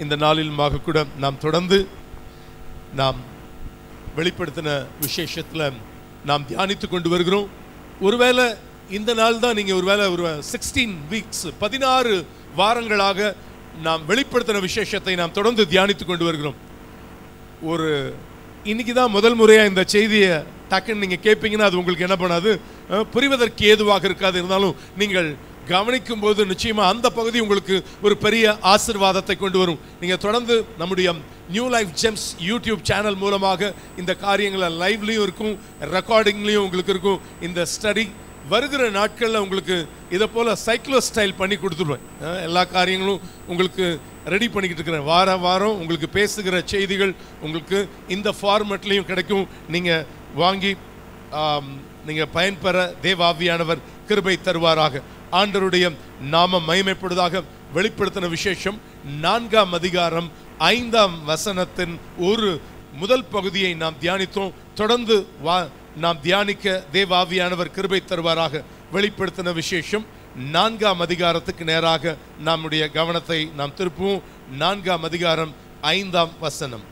இந்த நாளிலுமாக கூட நாம் தொடர்ந்து நாம் வெளிப்படுத்தின விசேஷத்தில் நாம் தியானித்து கொண்டு வருகிறோம். ஒருவேளை இந்த நாள் தான் நீங்கள் ஒருவேளை ஒரு 16 வீக்ஸ் 16 வாரங்களாக நாம் வெளிப்படுத்தின விசேஷத்தை நாம் தொடர்ந்து தியானித்து கொண்டு வருகிறோம். ஒரு இன்னைக்கு தான் முதல் முறையாக இந்த செய்தியை டக்குன்னு நீங்கள் கேட்பீங்கன்னா அது உங்களுக்கு என்ன பண்ணாது, புரிவதற்கு ஏதுவாக இருக்காது. இருந்தாலும் நீங்கள் கவனிக்கும் போது நிச்சயமாக அந்த பகுதி உங்களுக்கு ஒரு பெரிய ஆசீர்வாதத்தை கொண்டு வரும். நீங்கள் தொடர்ந்து நம்முடைய new life gems YouTube channel மூலமாக இந்த காரியங்களை லைவ்லையும் இருக்கும், ரெக்கார்டிங்லையும் உங்களுக்கு இருக்கும். இந்த ஸ்டடி வருகிற நாட்களில் உங்களுக்கு இதை போல் சைக்ளோ ஸ்டைல் பண்ணி கொடுத்துருவேன். எல்லா காரியங்களும் உங்களுக்கு ரெடி பண்ணிக்கிட்டு இருக்கிறேன். வாரம் உங்களுக்கு பேசுகிற செய்திகள் உங்களுக்கு இந்த ஃபார்மேட்லேயும் கிடைக்கும். நீங்கள் வாங்கி நீங்கள் பயன்பெற தேவாவியானவர் கிருபை தருவாராக. ஆண்டவருடைய நாமம் மகிமைப்படுவதாக. வெளிப்படுத்தின விசேஷம் 4ஆம் அதிகாரம் 5ஆம் வசனத்தின் ஒரு முதல் பகுதியை நாம் தியானித்தோம். தொடர்ந்து நாம் தியானிக்க தேவாவியானவர் கிருபை தருவாராக. வெளிப்படுத்தின விசேஷம் 4ஆம் அதிகாரத்துக்கு நேராக நம்முடைய கவனத்தை நாம் திருப்புவோம். 4ஆம் அதிகாரம் 5ஆம் வசனம்.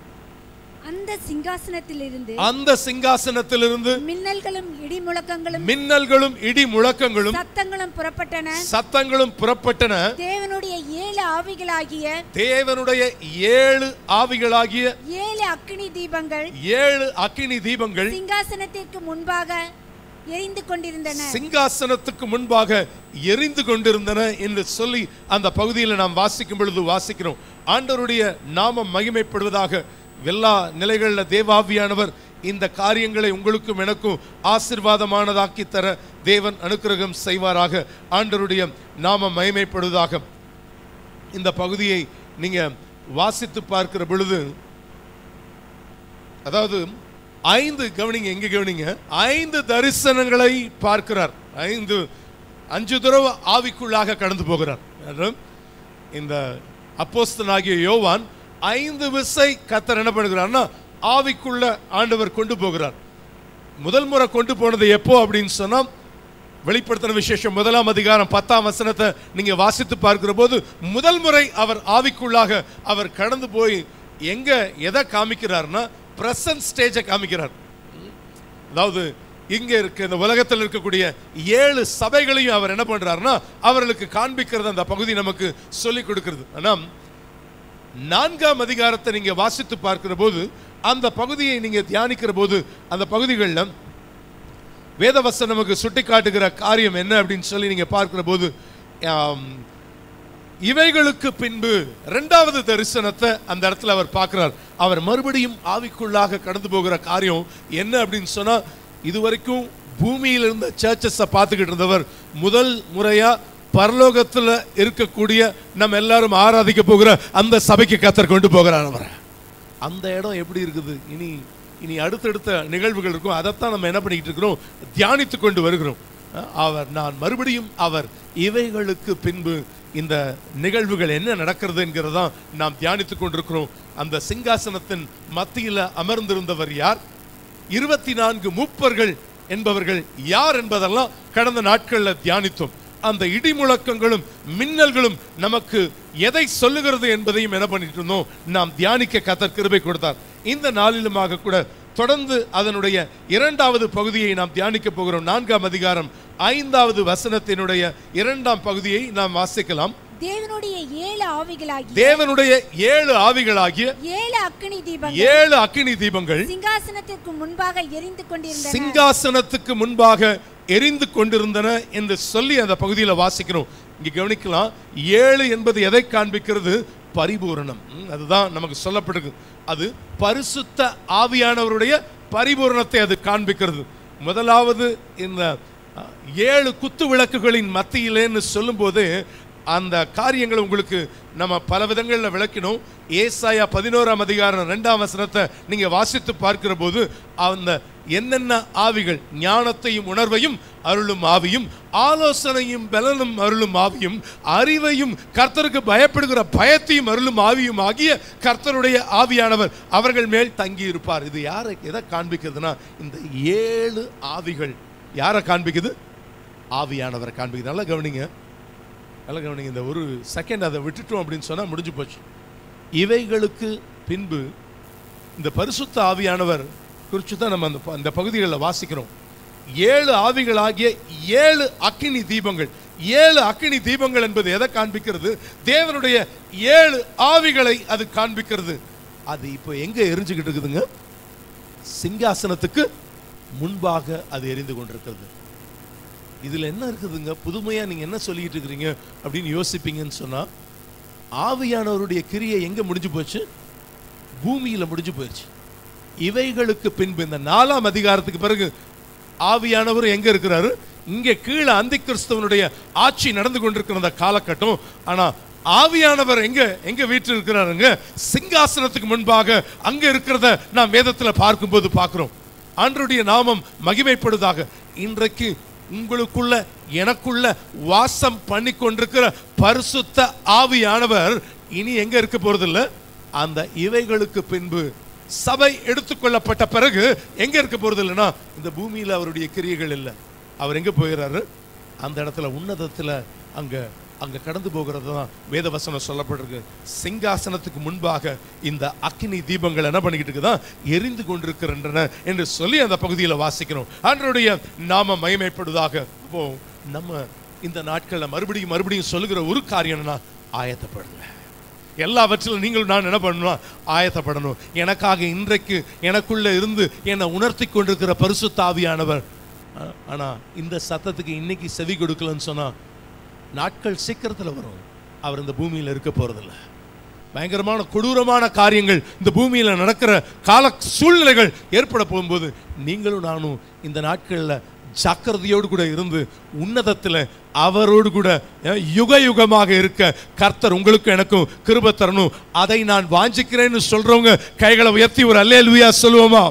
அந்த சிங்காசனத்திலிருந்து மின்னல்களும் இடி முழக்கங்களும் சத்தங்களும் புறப்பட்டன. தேவனுடைய 7 ஆவிகளாகிய 7 அக்கினி தீபங்கள் சிங்காசனத்திற்கு முன்பாக எரிந்து கொண்டிருந்தன என்று சொல்லி அந்த பகுதியில் நாம் வாசிக்கும் பொழுது வாசிக்கிறோம். ஆண்டவருடைய நாமம் மகிமைப்படுவதாக. எல்லா நிலைகளில் தேவாவியானவர் இந்த காரியங்களை உங்களுக்கும் எனக்கும் ஆசீர்வாதமானதாக்கி தர தேவன் அனுக்கிரகம் செய்வாராக. ஆண்டவருடைய நாமம் மகிமைப்படுவதாக. இந்த பகுதியை நீங்க வாசித்து பார்க்கிற பொழுது, அதாவது 5 கவனிங்க, எங்க கவனிங்க, 5 தரிசனங்களை பார்க்கிறார். 5 தடவை ஆவிக்குள்ளாக கடந்து போகிறார். இந்த அப்போஸ்தலனாகிய யோவான் 5 விசை கர்த்தர் என்ன பண்ணுகிறார்னா ஆவிக்குள்ள ஆண்டவர் கொண்டு போகிறார். முதல் முறை கொண்டு போனது எப்போ அப்படின்னு சொன்னா, வெளிப்படுத்தின விசேஷம் 1ஆம் அதிகாரம் 10ஆம் வசனத்தை நீங்க வாசித்து பார்க்கிற போது முதல் முறை அவர் ஆவிக்குள்ளாக அவர் கடந்து போய் எங்க எதை காமிக்கிறார்னா பிரசன்ட் ஸ்டேஜை காமிக்கிறார். அதாவது இங்க இருக்க இந்த உலகத்தில் இருக்கக்கூடிய 7 சபைகளையும் அவர் என்ன பண்றாருன்னா அவர்களுக்கு காண்பிக்கிறது அந்த பகுதி நமக்கு சொல்லிக் கொடுக்கிறது. ஆனா 4ஆம் அதிகாரத்தை நீங்க வாசித்து பார்க்கிற போது, அந்த பகுதியை நீங்க தியானிக்கிற போது, அந்த பகுதிகளில் வேதவசனம் நமக்கு சுட்டி காட்டுகிற காரியம் என்ன அப்படின்னு சொல்லி நீங்க பார்க்கிற போது, இவைகளுக்கு பின்பு 2வது தரிசனத்தை அந்த இடத்துல அவர் பார்க்கிறார். அவர் மறுபடியும் ஆவிக்குள்ளாக கடந்து போகிற காரியம் என்ன அப்படின்னு சொன்னா, இதுவரைக்கும் பூமியில் இருந்த சர்ச்சஸை பார்த்துக்கிட்டு இருந்தவர் முதல் முறையா பரலோகத்தில் இருக்கக்கூடிய நம்ம எல்லாரும் ஆராதிக்க போகிற அந்த சபைக்கு கர்த்தர் கொண்டு போகிறார். அவர் அந்த இடம் எப்படி இருக்குது, இனி அடுத்தடுத்த நிகழ்வுகள் இருக்கும். அதைத்தான் நம்ம என்ன பண்ணிக்கிட்டு இருக்கிறோம், தியானித்து கொண்டு வருகிறோம். நான் மறுபடியும் இவைகளுக்கு பின்பு இந்த நிகழ்வுகள் என்ன நடக்கிறது என்கிறதான் நாம் தியானித்து கொண்டிருக்கிறோம். அந்த சிங்காசனத்தின் மத்தியில் அமர்ந்திருந்தவர் யார், 24 மூப்பர்கள் என்பவர்கள் யார் என்பதெல்லாம் கடந்த நாட்களில் தியானித்தோம். அந்த இடி முழக்கங்களும் மின்னல்களும் நமக்கு எதை சொல்லுகிறது என்பதையும் என்ன பண்ணிட்டு இருந்தோம், நாம் தியானிக்க கர்த்தர் கிருபை கொடுத்தார். இந்த நாளிலுமாக கூட தொடர்ந்து அதனுடைய 2வது பகுதியை நாம் தியானிக்க போகிறோம். 4ஆம் அதிகாரம் 5வது வசனத்தினுடைய 2ஆம் பகுதியை நாம் வாசிக்கலாம். தேவனுடைய 7 ஆவிகளாகிய 7 அக்கினி தீபங்கள் சிங்காசனத்துக்கு முன்பாக எரிந்து கொண்டிருந்தன என்று சொல்லி அந்த பகுதியில் வாசிக்கிறோம். இங்க கவனிக்கலாம், 7 என்பது எதை காண்பிக்கிறது, பரிபூரணம். அதுதான் நமக்கு சொல்லப்படுது. அது பரிசுத்த ஆவியானவருடைய பரிபூரணத்தை அது காண்பிக்கிறது. முதலாவது இந்த 7 குத்து விளக்குகளின் மத்தியிலேன்னு சொல்லும் போது அந்த காரியங்களை உங்களுக்கு நம்ம பல விதங்களில் விளக்கினோம். ஏசாயா 11ஆம் அதிகாரம் 2ஆம் வசனத்தை நீங்க வாசித்து பார்க்கிற போது அந்த என்னென்ன ஆவிகள், ஞானத்தையும் உணர்வையும் அருளும் ஆவியும், ஆலோசனையும் பலனும் அருளும் ஆவியும், அறிவையும் கர்த்தருக்கு பயப்படுகிற பயத்தையும் அருளும் ஆவியும் ஆகிய கர்த்தருடைய ஆவியானவர் அவர்கள் மேல் தங்கி இருப்பார். இது யாரை எதை காண்பிக்கிறதுனா, இந்த 7 ஆவிகள் யாரை காண்பிக்குது, ஆவியானவரை காண்பிக்குது. நல்லா கவனிங்க. இந்த ஒரு செகண்ட் அதை விட்டுட்டோம் அப்படின்னு சொன்னா முடிஞ்சு போச்சு. இவைகளுக்கு பின்பு இந்த பரிசுத்த ஆவியானவர் குறித்து தான் நம்ம அந்த பகுதிகளில் வாசிக்கிறோம். 7 ஆவிகளாகிய 7 அக்கினி தீபங்கள். 7 அக்கினி தீபங்கள் என்பது எதை காண்பிக்கிறது? தேவனுடைய 7 ஆவிகளை அது காண்பிக்கிறது. அது இப்போ எங்க எரிஞ்சுக்கிட்டு இருக்குதுங்க? சிங்காசனத்துக்கு முன்பாக அது எரிந்து கொண்டிருக்கிறது. இதுல என்ன இருக்குதுங்க? புதுமையா நீங்க என்ன சொல்லிட்டு இருக்கிறீங்க அப்படின்னு யோசிப்பீங்கன்னு சொன்னா, ஆவியானவருடைய கிரியை எங்க முடிஞ்சு போச்சு? பூமியில முடிஞ்சு போயிடுச்சு. இவைகளுக்கு பின்பு இந்த 4ஆம் அதிகாரத்துக்கு பிறகு ஆவியானவர் எங்க இருக்கிறாரு? இங்க கீழே அந்தி கிறிஸ்துவனுடைய ஆட்சி நடந்து கொண்டிருக்கிற அந்த காலகட்டம். ஆனா ஆவியானவர் எங்க வீட்டில் இருக்கிறாருங்க? சிங்காசனத்துக்கு முன்பாக அங்க இருக்கிறத நாம் வேதத்துல பார்க்கும்போது பார்க்கிறோம். ஆண்டவருடைய நாமம் மகிமைப்படுவதாக. இன்றைக்கு உங்களுக்குள்ள எனக்குள்ள வாசம் பண்ணி கொண்டிருக்கிற பரிசுத்த ஆவியானவர் இனி எங்க இருக்க போறது இல்ல, அந்த இவைகளுக்கு பின்பு சபை எடுத்துக்கொள்ளப்பட்ட பிறகு எங்க இருக்க போறது இல்லைன்னா, இந்த பூமியில அவருடைய கிரியைகள் இல்லை. அவர் எங்க போகிறாரு? அந்த இடத்துல உன்னதத்துல அங்க கடந்து போகிறது தான் வேதவசனம் சொல்லப்பட்டிருக்கு. சிங்காசனத்துக்கு முன்பாக இந்த அக்கினி தீபங்கள் என்ன பண்ணிக்கிட்டு இருக்குதான்? எரிந்து கொண்டிருக்கின்றன என்று சொல்லி அந்த பகுதியில் வாசிக்கிறோம். ஆண்டவருடைய நாம மகிமைப்படுவதாக. அப்போ நம்ம இந்த நாட்களில் மறுபடியும் சொல்லுகிற ஒரு காரியம் என்னன்னா, ஆயத்தப்படுங்க. எல்லாவற்றிலும் நீங்களும் நான் என்ன பண்ணணும்? ஆயத்தப்படணும். எனக்காக இன்றைக்கு எனக்குள்ள இருந்து என்னை உணர்த்தி கொண்டிருக்கிற பரிசுத்த ஆவியானவர். ஆனா இந்த சத்தத்துக்கு இன்னைக்கு செவி கொடுக்கலன்னு சொன்னா, நாட்கள் சீக்கிரத்தில் வரும். அவர் இந்த பூமியில் இருக்க போறதில்ல. பயங்கரமான கொடூரமான காரியங்கள் இந்த பூமியில் நடக்கிற கால சூழ்நிலைகள் ஏற்பட போகும்போது நீங்களும் நானும் இந்த நாட்களில் ஜாக்கிரதையோடு கூட இருந்து உன்னதத்தில் அவரோடு கூட யுக யுகமாக இருக்க கர்த்தர் உங்களுக்கு எனக்கும் கிருபை தரணும். அதை நான் வாஞ்சிக்கிறேன்னு சொல்றவங்க கைகளை உயர்த்தி ஒரு அல்லேலூயா சொல்லுவோமா?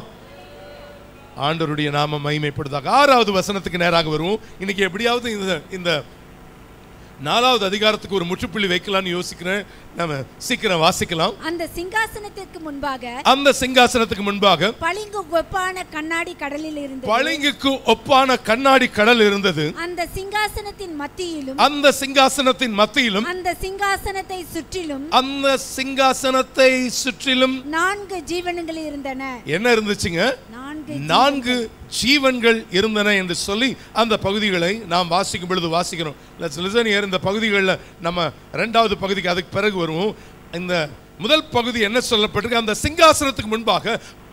ஆண்டவருடைய நாம மகிமைப்படுதாக. 6வது வசனத்துக்கு நேராக வருவோம். இன்னைக்கு எப்படியாவது இந்த 4வது அதிகாரத்துக்கு ஒரு முற்றுப்புள்ளி வைக்கலாம்னு யோசிக்கிறேன். நம்ம சீக்கிரம் வாசிக்கலாம். அந்த சிங்காசனத்துக்கு முன்பாக பளிங்குக்கு ஒப்பான கண்ணாடி கடல் இருந்தது. அந்த சிங்காசனத்தின் மத்தியிலும் அந்த சிங்காசனத்தை சுற்றிலும் 4 ஜீவன்கள் இருந்தன. என்ன இருந்துச்சுங்க? 4 ஜீவன்கள் இருந்தன என்று சொல்லி அந்த பகுதிகளை நாம் வாசிக்கும் பொழுது வாசிக்கிறோம். இந்த பகுதிகளில் நம்ம 2வது பகுதிக்கு அதுக்கு பிறகு வருவோம். இந்த முதல் பகுதி என்ன சொல்லப்பட்டிருக்கு? அந்த சிங்காசனத்துக்கு முன்பாக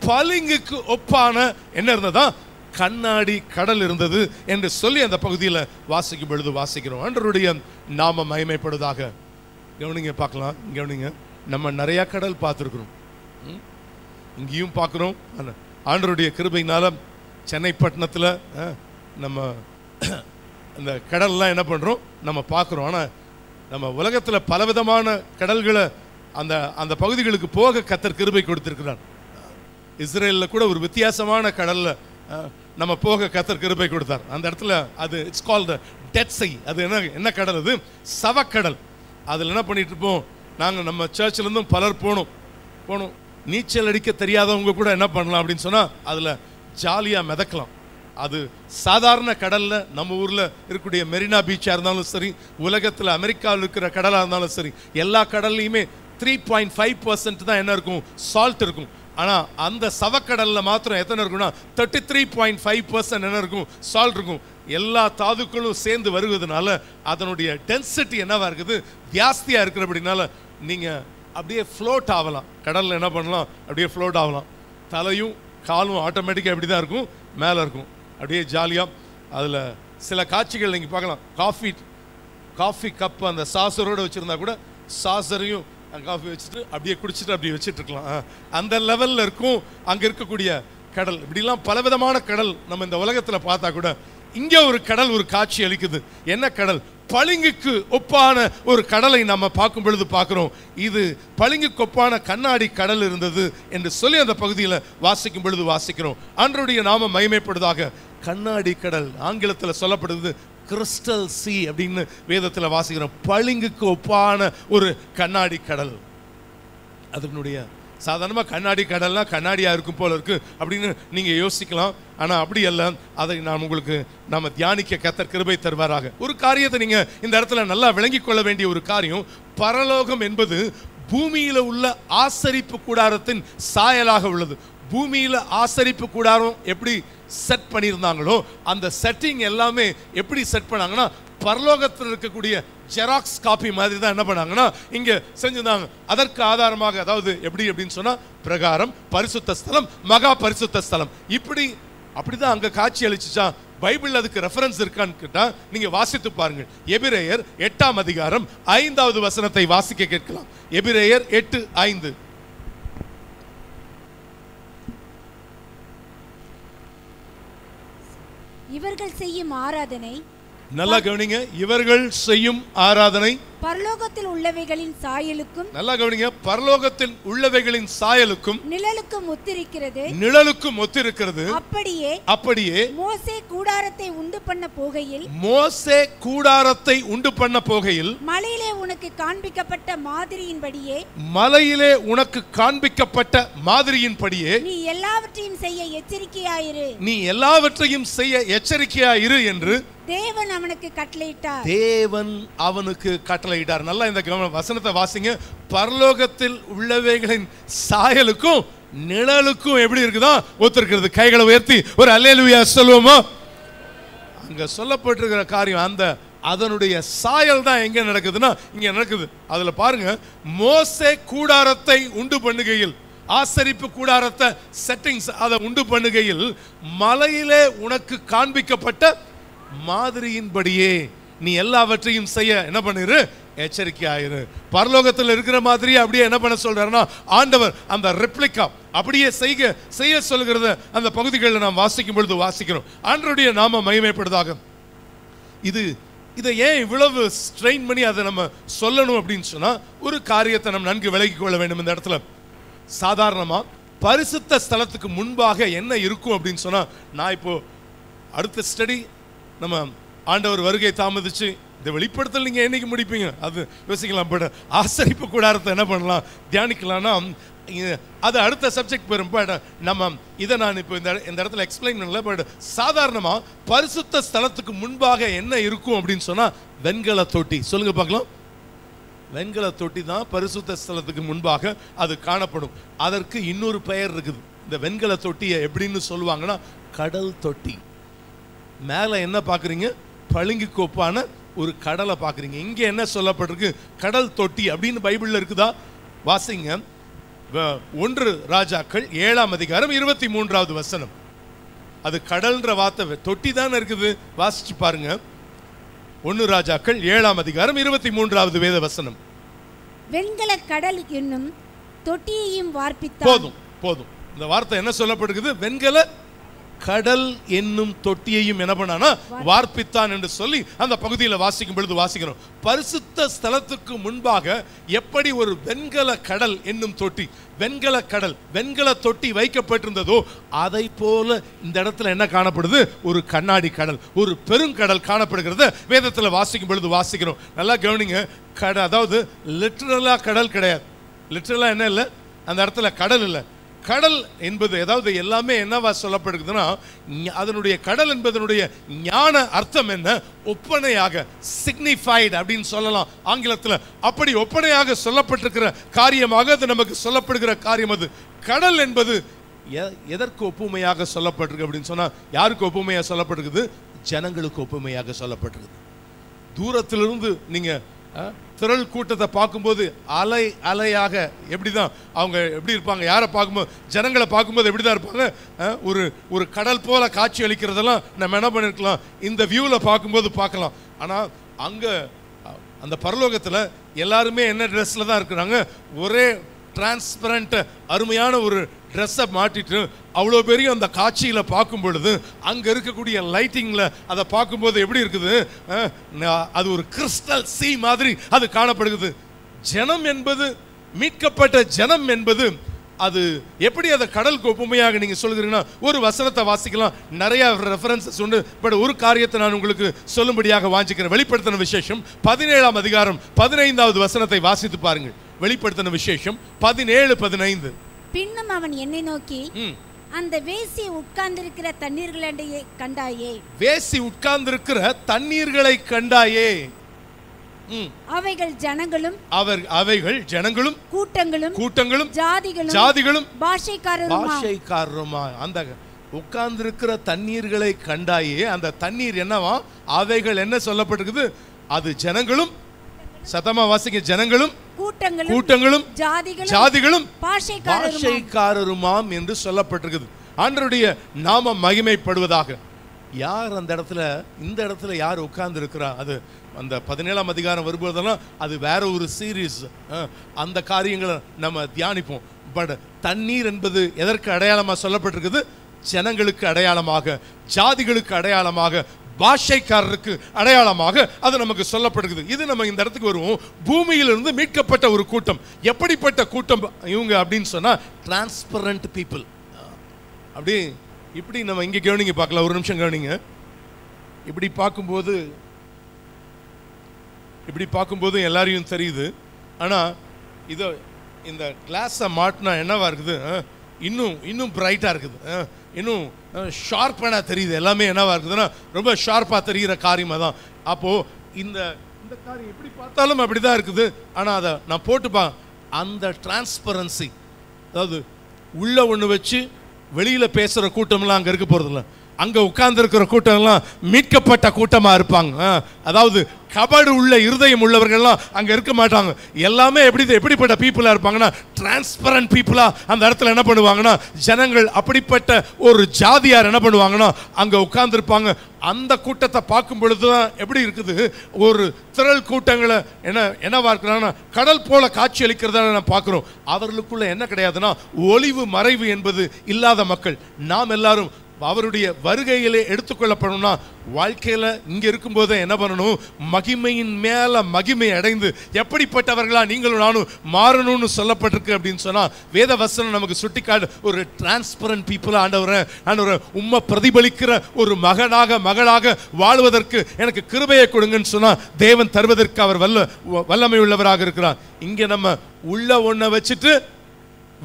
பளிங்குக்கு ஒப்பான என்ன இருந்ததா? கண்ணாடி கடல் இருந்தது என்று சொல்லி அந்த பகுதியில் வாசிக்கும் பொழுது வாசிக்கிறோம். ஆண்டவருடைய நாம மகிமைப்படுவதாக. கவனிங்க, பார்க்கலாம். கவனிங்க, நம்ம நிறைய கடல் பார்த்துருக்கிறோம், இங்கேயும் பார்க்குறோம். ஆண்டவருடைய கிருபையினால சென்னை பட்டணத்தில் நம்ம அந்த கடல்லாம் என்ன பண்ணுறோம்? நம்ம பார்க்குறோம். ஆனால் நம்ம உலகத்தில் பலவிதமான கடல்களை அந்த பகுதிகளுக்கு போக கர்த்தர் கிருபை கொடுத்திருக்கிறார். இஸ்ரேலில் கூட ஒரு வித்தியாசமான கடலில் நம்ம போக கர்த்தர் கிருபை கொடுத்தார். அந்த இடத்துல அது இட்ஸ் கால்ட் டெட் சீ. அது என்ன கடல்? அது சவக்கடல். அதில் என்ன பண்ணிட்டு இருப்போம்? நாங்கள் நம்ம சர்ச்சிலேருந்தும் பலர் போனோம். நீச்சல் அடிக்க தெரியாதவங்க கூட என்ன பண்ணலாம் அப்படின்னு சொன்னால் அதில் ஜாலியாக மிதக்கலாம். அது சாதாரண கடல்ல நம்ம ஊர்ல இருக்கக்கூடிய மெரினா பீச்சா இருந்தாலும் சரி, உலகத்தில் அமெரிக்காவில் இருக்கிற கடலாக இருந்தாலும் சரி, எல்லா கடல்லையுமே 3.5% தான் என்ன இருக்கும்? சால்ட் இருக்கும். ஆனா அந்த சவக்கடல்ல மாத்திரம் எத்தனை இருக்கும்னா 33.5% என்ன இருக்கும்? சால்ட் இருக்கும். எல்லா தாதுக்களும் சேர்ந்து வருவதனால அதனுடைய டென்சிட்டி என்னவா இருக்குது? ஜாஸ்தியா இருக்கிறபடினால நீங்க அப்படியே ஃப்ளோட் ஆகலாம். கடல்ல என்ன பண்ணலாம்? அப்படியே ஃப்ளோட் ஆகலாம். தலையும் காலும் ஆட்டோமேட்டிக்காக எப்படி தான் இருக்கும்? மேலே இருக்கும். அப்படியே ஜாலியாக அதில் சில காட்சிகள் நீங்கள் பார்க்கலாம். காஃபி கப் அந்த சாசரோடு வச்சுருந்தா கூட சாசரையும் காஃபி வச்சுட்டு அப்படியே குடிச்சிட்டு அப்படியே வச்சுட்டு இருக்கலாம். அந்த லெவலில் இருக்கும் அங்கே இருக்கக்கூடிய கடல். இப்படிலாம் பலவிதமான கடல் நம்ம இந்த உலகத்தில் பார்த்தா கூட இங்கே ஒரு கடல் ஒரு காட்சி அளிக்குது. என்ன கடல்? பளிங்குக்கு ஒப்பான ஒரு கடலை நம்ம பார்க்கும் பொழுது பார்க்கிறோம். இது பளிங்குக்கு ஒப்பான கண்ணாடி கடல் இருந்தது என்று சொல்லி அந்த பகுதியில் வாசிக்கும் பொழுது வாசிக்கிறோம். ஆண்டவருடைய நாம மகிமைப்படுவதாக. கண்ணாடி கடல் ஆங்கிலத்தில் சொல்லப்படுது கிறிஸ்டல் சீ அப்படின்னு வேதத்தில் வாசிக்கிறோம். பளிங்குக்கு ஒப்பான ஒரு கண்ணாடி கடல். அதனுடைய சாதாரணமாக கண்ணாடி கடல்லாம் கண்ணாடியாக இருக்கும் போல இருக்கு அப்படின்னு நீங்கள் யோசிக்கலாம். ஆனால் அப்படி அல்ல. அதை நான் உங்களுக்கு நம்ம தியானிக்க கர்த்தர் கிருபை தருவாராக. ஒரு காரியத்தை நீங்கள் இந்த இடத்துல நல்லா விளங்கி கொள்ள வேண்டிய ஒரு காரியம், பரலோகம் என்பது பூமியில உள்ள ஆசரிப்பு கூடாரத்தின் சாயலாக உள்ளது. பூமியில ஆசரிப்பு கூடாரம் எப்படி செட் பண்ணியிருந்தாங்களோ அந்த செட்டிங் எல்லாமே எப்படி செட் பண்ணாங்கன்னா பரலோகத்தில் இருக்கக்கூடிய ஜெராக்ஸ் காப்பி மாதிரி தான் என்ன பண்ணாங்கன்னா இங்க செஞ்சிருந்தாங்க. அதற்கு ஆதாரமாக, அதாவது எப்படி அப்படின்னு சொன்னா பிரகாரம், பரிசுத்த ஸ்தலம், மகா பரிசுத்த ஸ்தலம், இப்படி அப்படிதான் அங்க காட்சி அளிச்சுச்சா. பைபிள் அதுக்கு ரெஃபரன்ஸ் இருக்கான்னு கேட்டா நீங்க வாசித்து பாருங்கள். எபிரேயர் 8ஆம் அதிகாரம் 5வது வசனத்தை வாசிக்க கேட்கலாம். எபிரேயர் 8:5. இவர்கள் செய்யும் ஆராதனை, நல்லா கவனிங்க, இவர்கள் செய்யும் ஆராதனை பரலோகத்தில் உள்ளவைகளின் சாயலுக்கும், நல்லா கவனிங்க, பரலோகத்தில் உள்ளவைகளின் சாயலுக்கும் நிழலுக்கும் ஒத்திருக்கிறது. நிழலுக்கும் ஒத்திருக்கிறது. அப்படியே மோசே கூடாரத்தை உண்டு பண்ண போகையில் மலையிலே உனக்கு காண்பிக்கப்பட்ட மாதிரியின்படியே நீ எல்லாவற்றையும் செய்ய எச்சரிக்கையாயிரு என்று தேவன் அவனுக்கு கட்டளையிட்டார். நல்லா இந்த வசனத்தை வாசிங்க. பரலோகத்தில் உள்ளவைகளின் சாயலுக்கும் நிழலுக்கும் எப்படி இருக்குதா ஒத்திருக்கிறது. கைகளை உயர்த்தி ஒரு அல்லேலூயா சொல்லுவோமா? அங்க சொல்லப்பட்டிருக்கிற காரியம் அதனுடைய சாயல் தான் எங்க நடக்குதுன்னா இங்க நடக்குது. அதுல பாருங்க, மோசே கூடாரத்தை உண்டு பண்ணுகையில், ஆசரிப்பு கூடாரத்தை செட்டிங்ஸ் அதை உண்டு பண்ணுகையில் மலையிலே உனக்கு காண்பிக்கப்பட்ட மாதிரியின்படியே நீ எல்லாவற்றையும் செய்ய என்ன பண்ணிரு, எச்சரிக்கையாயிரு. பரலோகத்தில் இருக்கிற மாதிரியே அப்படியே என்ன பண்ண சொல்றாருன்னா ஆண்டவர் அந்த ரெப்ளிகா அப்படியே செய்ய சொல்கிறத அந்த பகுதிகளில் நாம் வாசிக்கும் பொழுது வாசிக்கிறோம். ஆண்டவருடைய நாம மகிமைப்படுவதாக. இதை ஏன் இவ்வளவு ஸ்ட்ரெயின் பண்ணி அதை நம்ம சொல்லணும் அப்படின்னு சொன்னா ஒரு காரியத்தை நம்ம நன்கு விலகிக் கொள்ள வேண்டும். இந்த இடத்துல சாதாரணமா பரிசுத்த ஸ்தலத்துக்கு முன்பாக என்ன இருக்கும் அப்படின்னு சொன்னா, நான் இப்போ அடுத்த ஸ்டடி நம்ம ஆண்டவர் வருகை தாமதிச்சு இந்த வெளிப்படுத்தல் நீங்க என்னைக்கு முடிப்பீங்க அது யோசிக்கலாம். பட் ஆசரிப்பு கூடாரத்தை என்ன பண்ணலாம், தியானிக்கலாம்னா அது அடுத்த சப்ஜெக்ட் பெறும். பட் நம்ம இதை நான் இப்போ இந்த இடத்துல எக்ஸ்பிளைன் பண்ணல. பட் சாதாரணமா பரிசுத்த ஸ்தலத்துக்கு முன்பாக என்ன இருக்கும் அப்படின்னு சொன்னா வெண்கல தொட்டி. சொல்லுங்க பார்க்கலாம். வெண்கல தொட்டி தான் பரிசுத்த ஸ்தலத்துக்கு முன்பாக அது காணப்படும். அதற்கு இன்னொரு பெயர் இருக்குது. இந்த வெண்கல தொட்டியை எப்படின்னு சொல்லுவாங்கன்னா கடல் தொட்டி. மேல என்ன பாக்குறீங்க, பளிங்கு கோப்பான ஒரு கடலை பாக்குறீங்க. இங்க என்ன சொல்லப்பட்டிருக்கு, கடல் தொட்டி அப்படின்னு பைபிள்ல இருக்குதா? வாசிங்க. 1 ராஜாக்கள் 7ஆம் அதிகாரம் 23வது வசனம். அது கடல்ன்ற வார்த்தை தொட்டி தானே இருக்குது. வாசிச்சு பாருங்க. 1 ராஜாக்கள் 7ஆம் அதிகாரம் 23வது வேத வசனம். வெண்கல கடல் என்னும் தொட்டியையும் வார்ப்பித்தான். போதும். இந்த வார்த்தை என்ன சொல்லப்பட்டிருக்குது, வெண்கல கடல் என்னும் தொட்டியையும் என்ன பண்ணானா வார்ப்பித்தான் என்று சொல்லி அந்த பகுதியில் வாசிக்கும் பொழுது வாசிக்கிறோம். பரிசுத்த ஸ்தலத்துக்கு முன்பாக எப்படி ஒரு வெண்கல கடல் என்னும் தொட்டி, வெண்கல தொட்டி வைக்கப்பட்டிருந்ததோ அதை போல இந்த இடத்துல என்ன காணப்படுது, ஒரு கண்ணாடி கடல், ஒரு பெருங்கடல் காணப்படுகிறது. வேதத்தில் வாசிக்கும் பொழுது வாசிக்கிறோம். நல்லா கவனிங்க. அதாவது லிட்டரலா கடல் கிடையாது. லிட்டரலா என்ன இல்லை, அந்த இடத்துல கடல் இல்லை. கடல் என்பது அதாவது எல்லாமே என்னவா சொல்லப்படுதுன்னா அதனுடைய கடல் என்பதனுடைய ஞான அர்த்தம் என்ன, ஒப்பனையாக, சிக்னிஃபைடு அப்படின்னு சொல்லலாம் ஆங்கிலத்தில். அப்படி ஒப்பனையாக சொல்லப்பட்டிருக்கிற காரியமாக அது நமக்கு சொல்லப்படுகிற காரியம். அது கடல் என்பது எதற்கு ஒப்புமையாக சொல்லப்பட்டிருக்கு அப்படின்னு சொன்னா யாருக்கு ஒப்புமையாக சொல்லப்பட்டிருக்குது, ஜனங்களுக்கு ஒப்புமையாக சொல்லப்பட்டிருக்குது. தூரத்திலிருந்து நீங்க திரள் கூட்டத்தை பார்க்கும்போது அலையாக எப்படிதான் அவங்க எப்படி இருப்பாங்க, யாரை பார்க்கும்போது, ஜனங்களை பார்க்கும்போது எப்படிதான் இருப்பாங்க, ஒரு கடல் போல காட்சி அளிக்கிறதெல்லாம் நம்ம என்ன பண்ணிருக்கலாம், இந்த வியூவில் பார்க்கும்போது பார்க்கலாம். ஆனால் அங்கே அந்த பரலோகத்தில் எல்லாருமே என்ன ட்ரெஸ்ல தான் இருக்கிறாங்க, ஒரே டிரான்ஸ்பரண்ட் அருமையான ஒரு ட்ரெஸ்ஸை மாட்டிட்டு அவ்வளோ பெரிய அந்த காட்சியில் பார்க்கும் பொழுது அங்கே இருக்கக்கூடிய லைட்டிங்கில் அதை பார்க்கும்போது எப்படி இருக்குது, அது ஒரு கிறிஸ்டல் சீ மாதிரி அது காணப்படுகிறது. ஜனம் என்பது, மீட்கப்பட்ட ஜனம் என்பது அது எப்படி அதை கடலுக்கு ஒப்புமையாக நீங்க சொல்கிறீங்கன்னா ஒரு வசனத்தை வாசிக்கலாம். நிறைய ரெஃபரன்சஸ் உண்டு. பட் ஒரு காரியத்தை நான் உங்களுக்கு சொல்லும்படியாக வாஞ்சிக்கிறேன். வெளிப்படுத்தின விசேஷம் 17ஆம் அதிகாரம் 15வது வசனத்தை வாசித்து பாருங்கள். வெளிப்படுத்தின விசேஷம் 17:15. பின்னும் அவன் என்னை நோக்கி, அந்த வேசி உட்கார்ந்திருக்கிற தண்ணீர்களை கண்டாயே. வேசி உட்கார்ந்திருக்கிற தண்ணீர்களை கண்டாயே. அவைகள் ஜனங்களும் கூட்டங்களும் ஜாதிகளும் பாஷைக்காரருமா. அந்த உட்கார்ந்திருக்கிற தண்ணீர்களை கண்டாயே, அந்த தண்ணீர் என்னவா? அவைகள் என்ன சொல்லப்பட்டிருக்குது? அது ஜனங்களும், சத்தமா வாசிங்க, ஜனங்களும் கூட்டங்களும் ஜாதிகளும் பாஷைக்காரருமாம் என்று சொல்லப்பட்டிருக்குது. ஆண்டவருடைய நாம மகிமைப்படுவதாக. யார் அந்த இடத்துல, இந்த இடத்துல யார் உட்கார்ந்து இருக்கிறா? அது அந்த 17ஆம் அதிகாரம் வரும்போதெல்லாம் அது வேற ஒரு சீரீஸ், அந்த காரியங்களை நம்ம தியானிப்போம். பட் தண்ணீர் என்பது எதற்கு அடையாளமா சொல்லப்பட்டிருக்குது? ஜனங்களுக்கு அடையாளமாக, ஜாதிகளுக்கு அடையாளமாக, பாஷைக்காரருக்கு அடையாளமாக அது நமக்கு சொல்லப்படுகிறது. இது நம்ம இந்த இடத்துக்கு வருவோம். பூமியிலிருந்து மீட்கப்பட்ட ஒரு கூட்டம். எப்படிப்பட்ட கூட்டம் இவங்க அப்படின்னு சொன்னா, டிரான்ஸ்பரண்ட் பீப்புள். அப்படி இப்படி நம்ம இங்க கவனிங்க, பார்க்கலாம், ஒரு நிமிஷம் கவனிங்க. இப்படி பார்க்கும்போது எல்லாரையும் தெரியுது. ஆனா இதோ இந்த கிளாஸை மாட்டினா என்னவா இருக்குது? இன்னும் பிரைட்டா இருக்குது, இன்னும் ஷார்ப்பான தெரியுது. எல்லாமே என்னவா இருக்குதுன்னா ரொம்ப ஷார்ப்பா தெரிகிற காரியமா தான். அப்போ இந்த காரியம் எப்படி பார்த்தாலும் அப்படிதான் இருக்குது. ஆனா அதை நான் போட்டுப்பா, அந்த டிரான்ஸ்பரன்சி, அதாவது உள்ள ஒண்ணு வச்சு வெளியில பேசுற கூட்டம்லாம் அங்க இருக்க போறதில்ல. அங்க உட்கார்ந்து இருக்கிற கூட்டம் எல்லாம் மீட்கப்பட்ட கூட்டமா இருப்பாங்க. அதாவது கபடு உள்ள இருதயம் உள்ளவர்கள்லாம் அங்க இருக்க மாட்டாங்க. எல்லாமே எப்படிப்பட்ட பீப்புளா இருப்பாங்கன்னா, டிரான்ஸ்பரண்ட் பீப்புளா அந்த இடத்துல என்ன பண்ணுவாங்கன்னா, ஜனங்கள் அப்படிப்பட்ட ஒரு ஜாதியார் என்ன பண்ணுவாங்கன்னா அங்க உட்கார்ந்து இருப்பாங்க. அந்த கூட்டத்தை பார்க்கும் பொழுதுதான் எப்படி இருக்குது? ஒரு திரள் கூட்டங்களை என்னவா இருக்கிறாங்கன்னா கடல் போல காட்சி அளிக்கிறதா நான் பார்க்கிறோம். அவர்களுக்குள்ள என்ன கிடையாதுன்னா ஒளிவு மறைவு என்பது இல்லாத மக்கள். நாம் எல்லாரும் அவருடைய வருகையிலே எடுத்துக்கொள்ளப்படணும்னா வாழ்க்கையில இங்க இருக்கும் போதே என்ன பண்ணணும்? மகிமையின் மேல மகிமை அடைந்து எப்படிப்பட்டவர்களா நீங்களும் நானும் மாறணும்னு சொல்லப்பட்டிருக்கு அப்படின்னு சொன்னா, வேத வசனம் நமக்கு சுட்டிக்காட்டு ஒரு டிரான்ஸ்பரண்ட் பீப்புளா ஆண்டவரே உம்மை பிரதிபலிக்கிற ஒரு மகளாக வாழ்வதற்கு எனக்கு கிருபையை கொடுங்கன்னு சொன்னா தேவன் தருவதற்கு அவர் வல்லமை உள்ளவராக இருக்கிறார். இங்க நம்ம உள்ள ஒன்ன வச்சுட்டு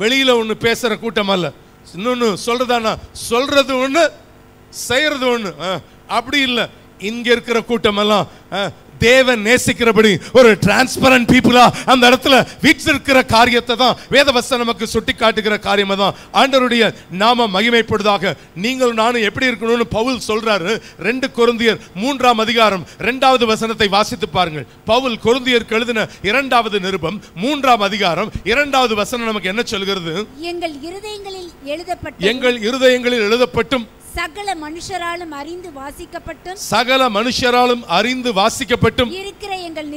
வெளியில ஒண்ணு பேசுற கூட்டம் அல்ல. இன்னொன்னு சொல்றதானா, சொல்றது ஒண்ணு செய்யறது ஒண்ணு, அப்படி இல்லை. இங்க இருக்கிற கூட்டம் எல்லாம் தேவன் நேசிக்கிறபடி ஒரு டிரான்ஸ்பரண்ட் பீப்புளா அந்த இடத்துல வீற்றிருக்கிற காரியத்தை தான் வேதவசனம் நமக்கு சுட்டி காட்டுகிற காரியமா தான் ஆண்டவருடைய நாம மகிமைப்படுவதாக. நீங்கள் நானும் எப்படி இருக்கணும்னு பவுல் சொல்றாரு. 2 கொரிந்தியர் 3ஆம் அதிகாரம் 2வது வசனத்தை வாசித்து பாருங்கள். பவுல் கொரிந்தியருக்கு எழுதின 2வது நிருபம் 3ஆம் அதிகாரம் 2வது வசனம் நமக்கு என்ன சொல்கிறது? எங்கள் இருதயங்களில் எழுதப்பட்டும் சகல மனுஷராலும் அறிந்து வாசிக்கப்பட்டும் இருக்கிற எங்கள்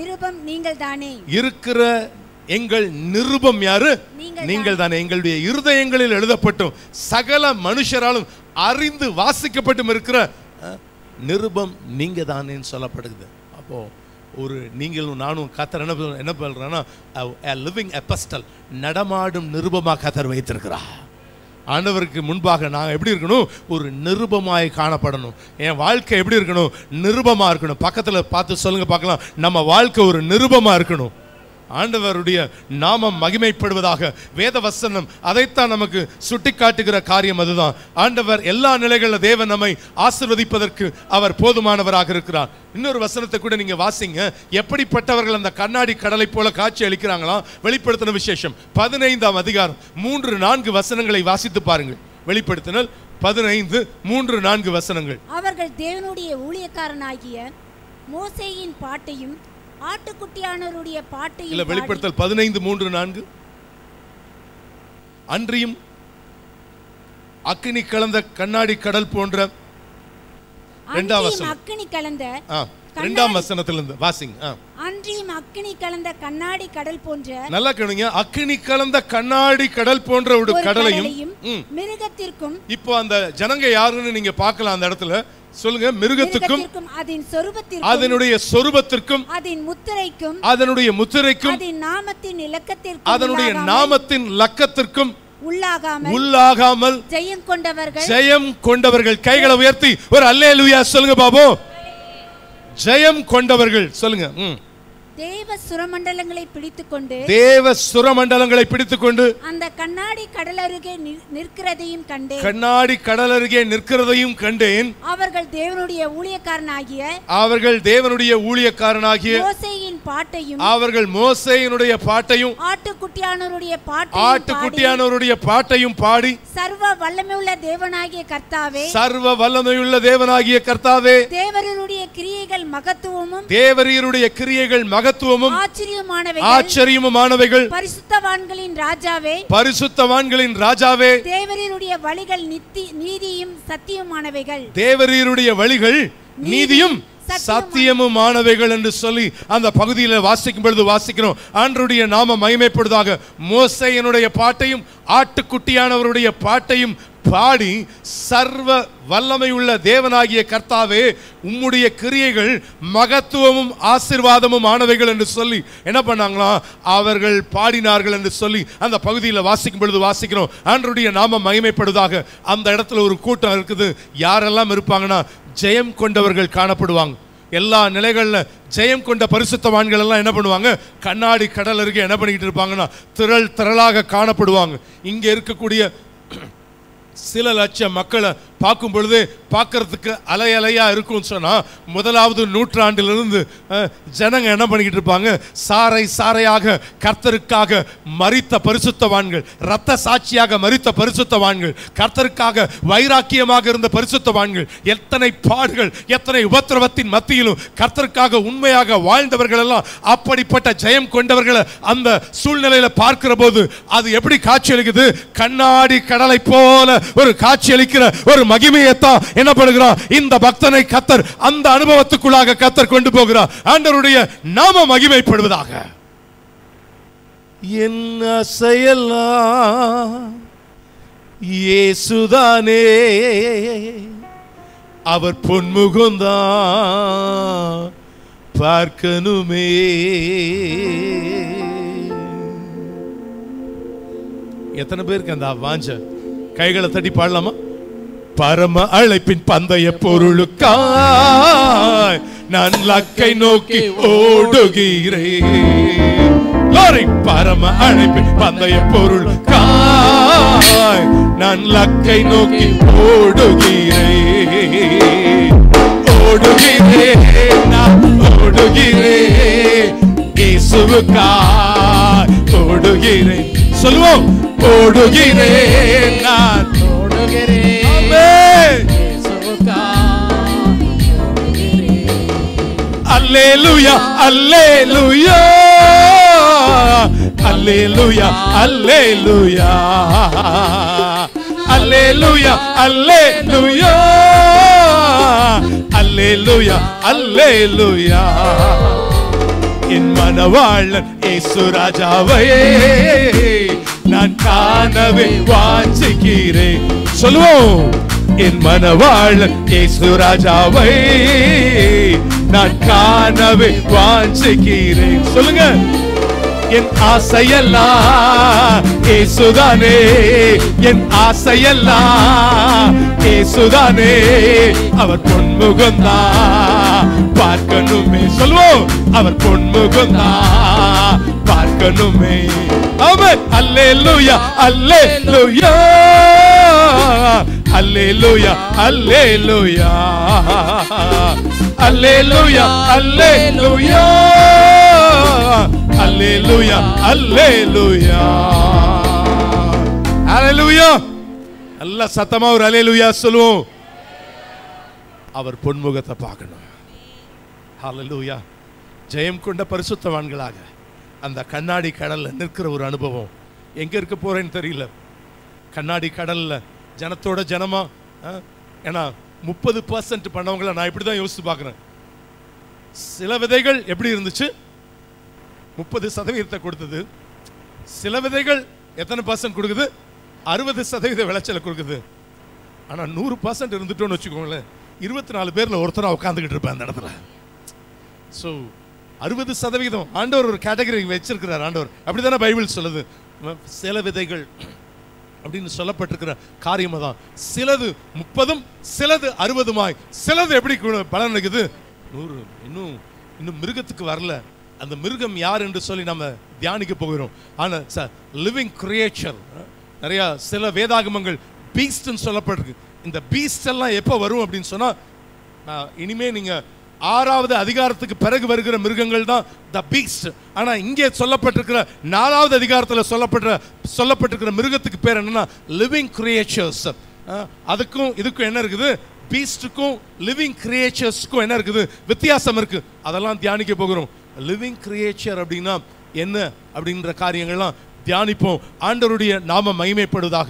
நிருபம் யாரு? நீங்கள் தானே. எங்களுடைய இருதயங்களில் எழுதப்பட்டும் சகல மனுஷராலும் அறிந்து வாசிக்கப்பட்டும் இருக்கிற நிருபம் நீங்க தானேன்னு சொல்லப்படுது. அப்போ ஒரு நீங்களும் நானும் கர்த்தர் என்ன பண்றான்னா லிவிங் எபிஸ்டல், நடமாடும் நிருபமா கர்த்தர் வைத்திருக்கிறார். ஆண்டவருக்கு முன்பாக நான் எப்படி இருக்கணும்? ஒரு நிருபமாய் காணப்படணும். என் வாழ்க்கை எப்படி இருக்கணும்? நிருபமா இருக்கணும். பக்கத்துல பார்த்து சொல்லுங்க பார்க்கலாம், நம்ம வாழ்க்கை ஒரு நிருபமா இருக்கணும். ஆண்டவருடைய நாமம் மகிமைப்படுவதாக. வேத வசனம் அதைத்தான் நமக்கு சுட்டி காட்டுகிற காரியம் அதுதான். ஆண்டவர் எல்லா நிலைகளில் தேவன் நம்மை ஆசீர்வதிப்பதற்கு அவர் போதுமானவராக இருக்கிறார். இன்னொரு வசனத்தை கூட நீங்க வாசிங்க. எப்படிப்பட்டவர்கள் அந்த கண்ணாடி கடலை போல காட்சி அளிக்கிறாங்களா? வெளிப்படுத்தின விசேஷம் 15ஆம் அதிகாரம் 3-4 வசனங்களை வாசித்து பாருங்கள். வெளிப்படுத்தினல் 15:3-4 வசனங்கள். அவர்கள் தேவனுடைய ஊழியக்காரனாகிய மோசேயின் பாட்டையும் ஆட்டுக்குட்டியானவருடைய பாட்டையும் இல்ல, வெளிப்படுத்தல் 15:3-4. அன்றியும் அக்கினி கலந்த கண்ணாடி கடல் போன்ற 2ஆம் வசனம். அக்கினி கலந்த 2ஆம் வசனத்திலிருந்து வாசிங்க. அன்றியும் அக்கினி கலந்த கண்ணாடி கடல் போன்ற, நல்லா கேளுங்க, அக்கினி கலந்த கண்ணாடி கடல் போன்ற ஒரு கடலையும் மிருகத்திற்கும். இப்போ அந்த ஜனங்க யாருன்னு நீங்க பார்க்கலாம் அந்த இடத்துல. சொல்லுங்க. மிருகத்துக்கும் அதனுடைய சொரூபத்திற்கும் அதனுடைய முத்திரைக்கும் அதனுடைய நாமத்தின் இலக்கத்திற்கும் உள்ளாகாமல் ஜெயம் கொண்டவர்கள். கைகளை உயர்த்தி ஒரு அல்லேலூயா சொல்லுங்க பாபு. ஜெயம் கொண்டவர்கள் சொல்லுங்க. தேவ சுரமண்டலங்களை பிடித்துக்கொண்டு அந்த கண்ணாடி கடல் அருகே நிற்கிறதையும் கண்டேன். கண்ணாடி கடல் அருகே நிற்கிறதையும் கண்டேன். அவர்கள் தேவனுடைய ஊழியக்காரனாகிய மோசேயினுடைய பாட்டையும் ஆட்டுக்குட்டியானவருடைய பாட்டையும் பாடி சர்வ வல்லமையுள்ள தேவனாகிய கர்த்தாவே தேவரீருடைய கிரியைகள் மகத்துவமும் ஆச்சரியமுமானவைகள் பரிசுத்தவான்களின் ராஜாவே தேவரீருடைய வழிகள் நீதியும் சத்தியமானவைகள் சத்தியமுமானவைகள் என்று சொல்லி அந்த பகுதியில் வாசிக்கும் பொழுது வாசிக்கிறோம். ஆண்டவருடைய நாம மகிமைப்படுவதாக. மோசேயினுடைய பாட்டையும் ஆட்டுக்குட்டியானவருடைய பாட்டையும் பாடி சர்வ வல்லமையுள்ள தேவனாகிய கர்த்தாவே உம்முடைய கிரியைகள் மகத்துவமும் ஆசீர்வாதமும் ஆனவைகள் என்று சொல்லி என்ன பண்ணாங்களாம், அவர்கள் பாடினார்கள் என்று சொல்லி அந்த பகுதியில் வாசிக்கும் பொழுது வாசிக்கிறோம். ஆண்டவருடைய நாம மகிமைப்படுவதாக. அந்த இடத்துல ஒரு கூட்டம் இருக்குது. யாரெல்லாம் இருப்பாங்கன்னா, ஜெயம் கொண்டவர்கள் காணப்படுவாங்க. எல்லா நிலைகளில் ஜெயம் கொண்ட பரிசுத்தவான்கள் எல்லாம் என்ன பண்ணுவாங்க, கண்ணாடி கடல் அருகே என்ன பண்ணிக்கிட்டு இருப்பாங்கன்னா திரளாக காணப்படுவாங்க. இங்க இருக்கக்கூடிய சில லட்சம் மக்களை பார்க்கும் பொழுது பார்க்கறதுக்கு அலையா இருக்கும் சொன்னா, முதலாவது நூற்றாண்டிலிருந்து ஜனங்க என்ன பண்ணிக்கிட்டு இருப்பாங்க, சாரையாக கர்த்தருக்காக மரித்த பரிசுத்தவான்கள், இரத்த சாட்சியாக மரித்த பரிசுத்தவான்கள், கர்த்தருக்காக வைராக்கியமாக இருந்த பரிசுத்தவான்கள், எத்தனை பாடுகள் எத்தனை உபத்திரவத்தின் மத்தியிலும் கர்த்தருக்காக உண்மையாக வாழ்ந்தவர்கள் எல்லாம் அப்படிப்பட்ட ஜெயம் கொண்டவர்களை அந்த சூழ்நிலையில பார்க்கிற போது அது எப்படி காட்சி அளிக்குது, கண்ணாடி கடலை போல ஒரு காட்சி அளிக்கிற ஒரு மகிமையைத்தான் என்ன பண்ணுகிறார் இந்த பக்தனை கர்த்தர் அந்த அனுபவத்துக்குள்ளாக கர்த்தர் கொண்டு போகிறார். ஆண்டவருடைய நாம மகிமைப்படுவதாக. என் ஆசையெல்லாம் இயேசுதானே, அவர் பொன்முகம்தான் பார்க்கணுமே. எத்தனை பேருக்கு அந்த வாஞ்ச? கைகளை தட்டி பாடலாமா? பரம அழைப்பின் பந்தய பொருளுக்காய் நான் லக்கை நோக்கி ஓடுகிறேன். பரம அழைப்பின் பந்தய பொருளுக்காய் நான் லக்கை நோக்கி ஓடுகிறேன் இயேசுவுக்காய் ஓடுகிறேன். சொல்லுவோம், ஓடுகிறேன் நான் அல்லேலூயா அல்லேலூயா அல்லேலூயா அல்லேலூயா அல்லேலூயா அல்லேலூயா அல்லேலூயா அல்லேலூயா. என் மனவாளன் இயேசு ராஜாவை நான் காணவே வாஞ்சிக்கிறேன். சொல்லுவோம், என் மனவாளன் இயேசு ராஜாவை நான் காணவே வாஞ்சிக்கிறேன். சொல்லுங்க, என் ஆசையெல்லாம் இயேசுதானே, என் ஆசையெல்லாம் இயேசுதானே, அவர் பொன்முகம்தான் பார்க்கணுமே. சொல்லுவோம், அவர் பொன்முகம்தான் பார்க்கணுமே. ஆமென். அல்லேலூயா அல்லேலூயா அல்லேலூயா அல்லேலூயா அல்லேலூயா அல்லேலூயா அல்லேலூயா அல்லேலூயா அல்லேலூயா. நல்ல சத்தமா ஒரு அல்லேலூயா சொல்லுவோம். அவர் பொன்முகத்தை பார்க்கணும். அல்லேலூயா. ஜெயம் கொண்ட பரிசுத்தவான்களாக அந்த கண்ணாடி கடல்ல நிற்கிற ஒரு அனுபவம். எங்க இருக்க போறேன்னு தெரியல. கண்ணாடி கடல்ல ஜனத்தோட ஜனமா. ஏன்னா 30% பண்ணவங்களை நான் இப்படிதான் யோசித்து பார்க்கிறேன். சில விதைகள் எப்படி இருந்துச்சு, 30% கொடுத்தது. சில விதைகள் எத்தனை % கொடுக்குது, 60% விளைச்சலை கொடுக்குது. ஆனா 100% இருந்துட்டோன்னு வச்சுக்கோங்களேன், 24 பேர்ல ஒருத்தரா உட்காந்துக்கிட்டு இருப்பேன் அந்த இடத்துல. ஸோ 60% ஆண்டவர் ஒரு கேட்டகரி வச்சிருக்கிறார். ஆண்டவர் அப்படித்தானே பைபிள் சொல்லுது. சில விதைகள் அப்படின்னு சொல்லப்பட்டிருக்கிற காரியமா தான். சிலது 30, சிலது 60, சிலது எப்படி பலன் இருக்குது 100. இன்னும் மிருகத்துக்கு வரல, அந்த மிருகம் யார் என்று சொல்லி நம்ம தியானிக்க போகிறோம். ஆனால் லிவிங் கிரியேச்சர். நிறைய சில வேதாகமங்கள் பீஸ்ட்னு சொல்லப்பட்டிருக்கு. இந்த பீஸ்ட் எல்லாம் எப்போ வரும் அப்படின்னு சொன்னா, இனிமே நீங்க 6வது அதிகாரத்துக்கு பிறகு வருகிற மிருகங்கள் தான் த பீஸ்ட். ஆனா இங்கே சொல்லப்பட்டிருக்கிற 4வது அதிகாரத்தில் சொல்லப்பட்டிருக்கிற மிருகத்துக்கு பேர் என்னன்னா லிவிங் கிரியேச்சர்ஸ். அதுக்கும் இதுக்கும் என்ன இருக்குது? பீஸ்டுக்கும் லிவிங் கிரியேச்சர்ஸ்க்கும் என்ன இருக்குது? வித்தியாசம் இருக்கு. அதெல்லாம் தியானிக்க போகிறோம். லிவிங் கிரியேச்சர் அப்படின்னா என்ன அப்படின்ற காரியங்கள்லாம் தியானிப்போம். ஆண்டவருடைய நாம மகிமைப்படுவதாக.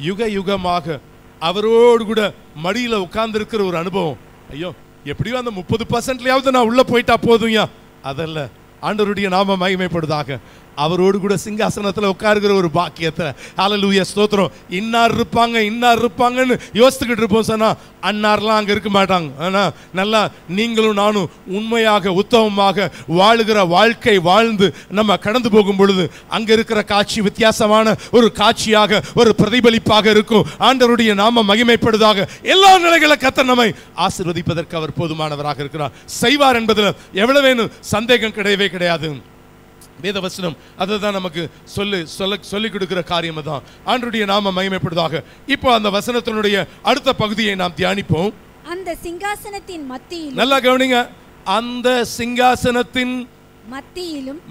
யுக யுகமாக அவரோடு கூட மடியில உட்கார்ந்து இருக்கிற ஒரு அனுபவம். ஐயோ, எப்படியோ அந்த 30%லயாவது நான் உள்ள போயிட்டா போதும்யா. அதல்ல, ஆண்டவருடைய நாம மகிமைப்படுவதாக. அவரோடு கூட சிங்காசனத்தில் உட்காருகிற ஒரு பாக்கியத்தை. ஹல்லேலூயா, ஸ்தோத்திரம். இன்னார் இருப்பாங்கன்னு யோசித்துக்கிட்டு இருப்போம். சொன்னா அன்னார்லாம் அங்க இருக்க மாட்டாங்க. ஆனா நல்லா நீங்களும் நானும் உண்மையாக உத்தமமாக வாழுகிற வாழ்க்கை வாழ்ந்து நம்ம கடந்து போகும் பொழுது அங்க இருக்கிற காட்சி வித்தியாசமான ஒரு காட்சியாக, ஒரு பிரதிபலிப்பாக இருக்கும். ஆண்டவருடைய நாம மகிமைப்படுவதாக. எல்லா நிலைகளை கர்த்தர் நம்மை ஆசீர்வதிப்பதற்கு அவர் போதுமானவராக இருக்கிறார். செய்வார் என்பதில் எவ்வளவேனும் சந்தேகம் கிடையவே கிடையாது. வேதவசனம் அதை தான் நமக்கு சொல்லிக் கொடுக்கிற காரியம் தான். ஆண்டவருடைய நாம மகிமைப்படுவதாக. இப்போ அந்த வசனத்தினுடைய அடுத்த பகுதியை நாம் தியானிப்போம். அந்த சிங்காசனத்தின் மத்தியிலும், நல்லா கவனிங்க, அந்த சிங்காசனத்தின்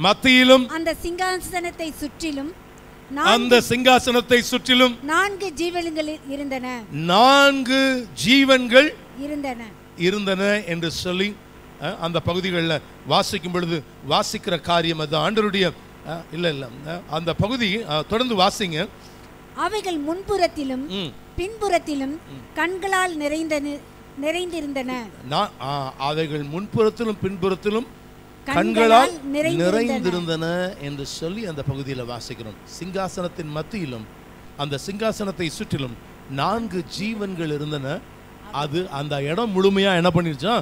மத்தியிலும் அந்த சிங்காசனத்தை சுற்றிலும் அந்த சிங்காசனத்தை சுற்றிலும் 4 ஜீவன்கள் இருந்தன. 4 ஜீவன்கள் இருந்தன என்று சொல்லி அந்த பகுதிகளில் வாசிக்கும் பொழுது வாசிக்கிற காரியம் அது. ஆண்டவருடைய இல்ல அந்த பகுதி தொடர்ந்து வாசிங்க. அவைகள் முன்புறத்திலும் பின்புறத்திலும் கண்களால் நிறைந்திருந்தன. அவைகள் முன்புறத்திலும் பின்புறத்திலும் கண்களால் நிறைந்திருந்தன என்று சொல்லி அந்த பகுதியில் வாசிக்கிறோம். சிங்காசனத்தின் மத்தியிலும் அந்த சிங்காசனத்தை சுற்றிலும் 4 ஜீவன்கள் இருந்தன. அது அந்த இடம் முழுமையா என்ன பண்ணிருச்சா?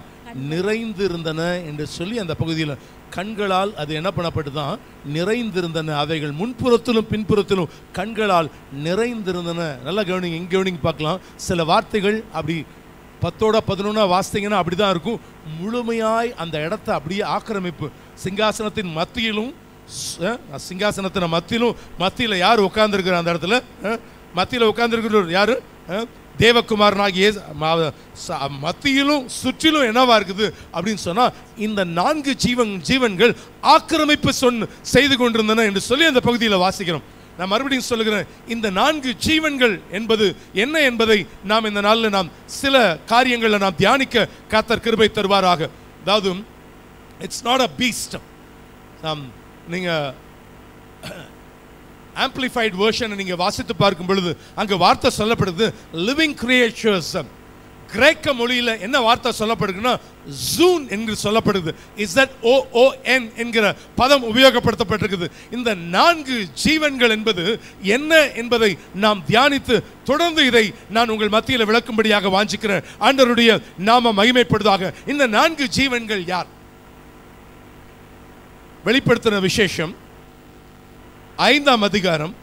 நிறைந்திருந்தன என்று சொல்லி அந்த பகுதியில் கண்களால் அது என்ன பண்ணப்பட்டுதான்? நிறைந்திருந்தன. அவைகள் முன்புறத்திலும் பின்புறத்திலும் கண்களால் நிறைந்திருந்தன. நல்லா கவனிங்க, இங்க கவனிங்க பார்க்கலாம். சில வார்த்தைகள் அப்படி 10ஓட 11 வாசித்தீங்கன்னா அப்படிதான் இருக்கும். முழுமையாய் அந்த இடத்தை அப்படியே ஆக்கிரமிப்பு. சிங்காசனத்தின் மத்தியிலும் மத்தியில யார் உட்கார்ந்துருக்கிற? அந்த இடத்துல மத்தியில உட்கார்ந்துருக்கிற யாரு? தேவகுமாரனாகிய மத்தியிலும் சுற்றிலும் என்னவா இருக்குது அப்படின்னு சொன்னா இந்த 4 ஜீவன்கள் ஆக்கிரமிப்பு செய்து கொண்டிருந்தன என்று சொல்லி அந்த பகுதியில் வாசிக்கிறோம். நான் மறுபடியும் சொல்லுகிறேன், இந்த 4 ஜீவன்கள் என்பது என்ன என்பதை நாம் இந்த நாளில் நாம் சில காரியங்களை நாம் தியானிக்க கர்த்தர் கிருபை தருவாராக. அதாவது இட்ஸ் நாட் அ பீஸ்ட். நீங்க ஆம்பிளிஃபைட் வெர்ஷன் நீங்க வாசித்து பார்க்கும் பொழுது அங்க வார்த்தை சொல்லப்படுது லிவிங் கிரியேச்சர்ஸ். கிரேக்க மொழியில என்ன வார்த்தை சொல்லப்படுதுன்னா ஜூன் என்று சொல்லப்படுது. ZOON என்கிற பதம் உபயோகப்படுத்தப்பட்டிருக்குது. இந்த 4 ஜீவன்கள் என்பது என்ன என்பதை நாம் தியானித்து தொடர்ந்து இதை நான் உங்கள் மத்தியில் விளக்கும்படியாக வாஞ்சிக்கிறேன். ஆண்டவருடைய நாம மகிமைப்படுவதாக. இந்த 4 ஜீவன்கள் யார்? வெளிப்படுத்தின விசேஷம் 5ஆம் அதிகாரம்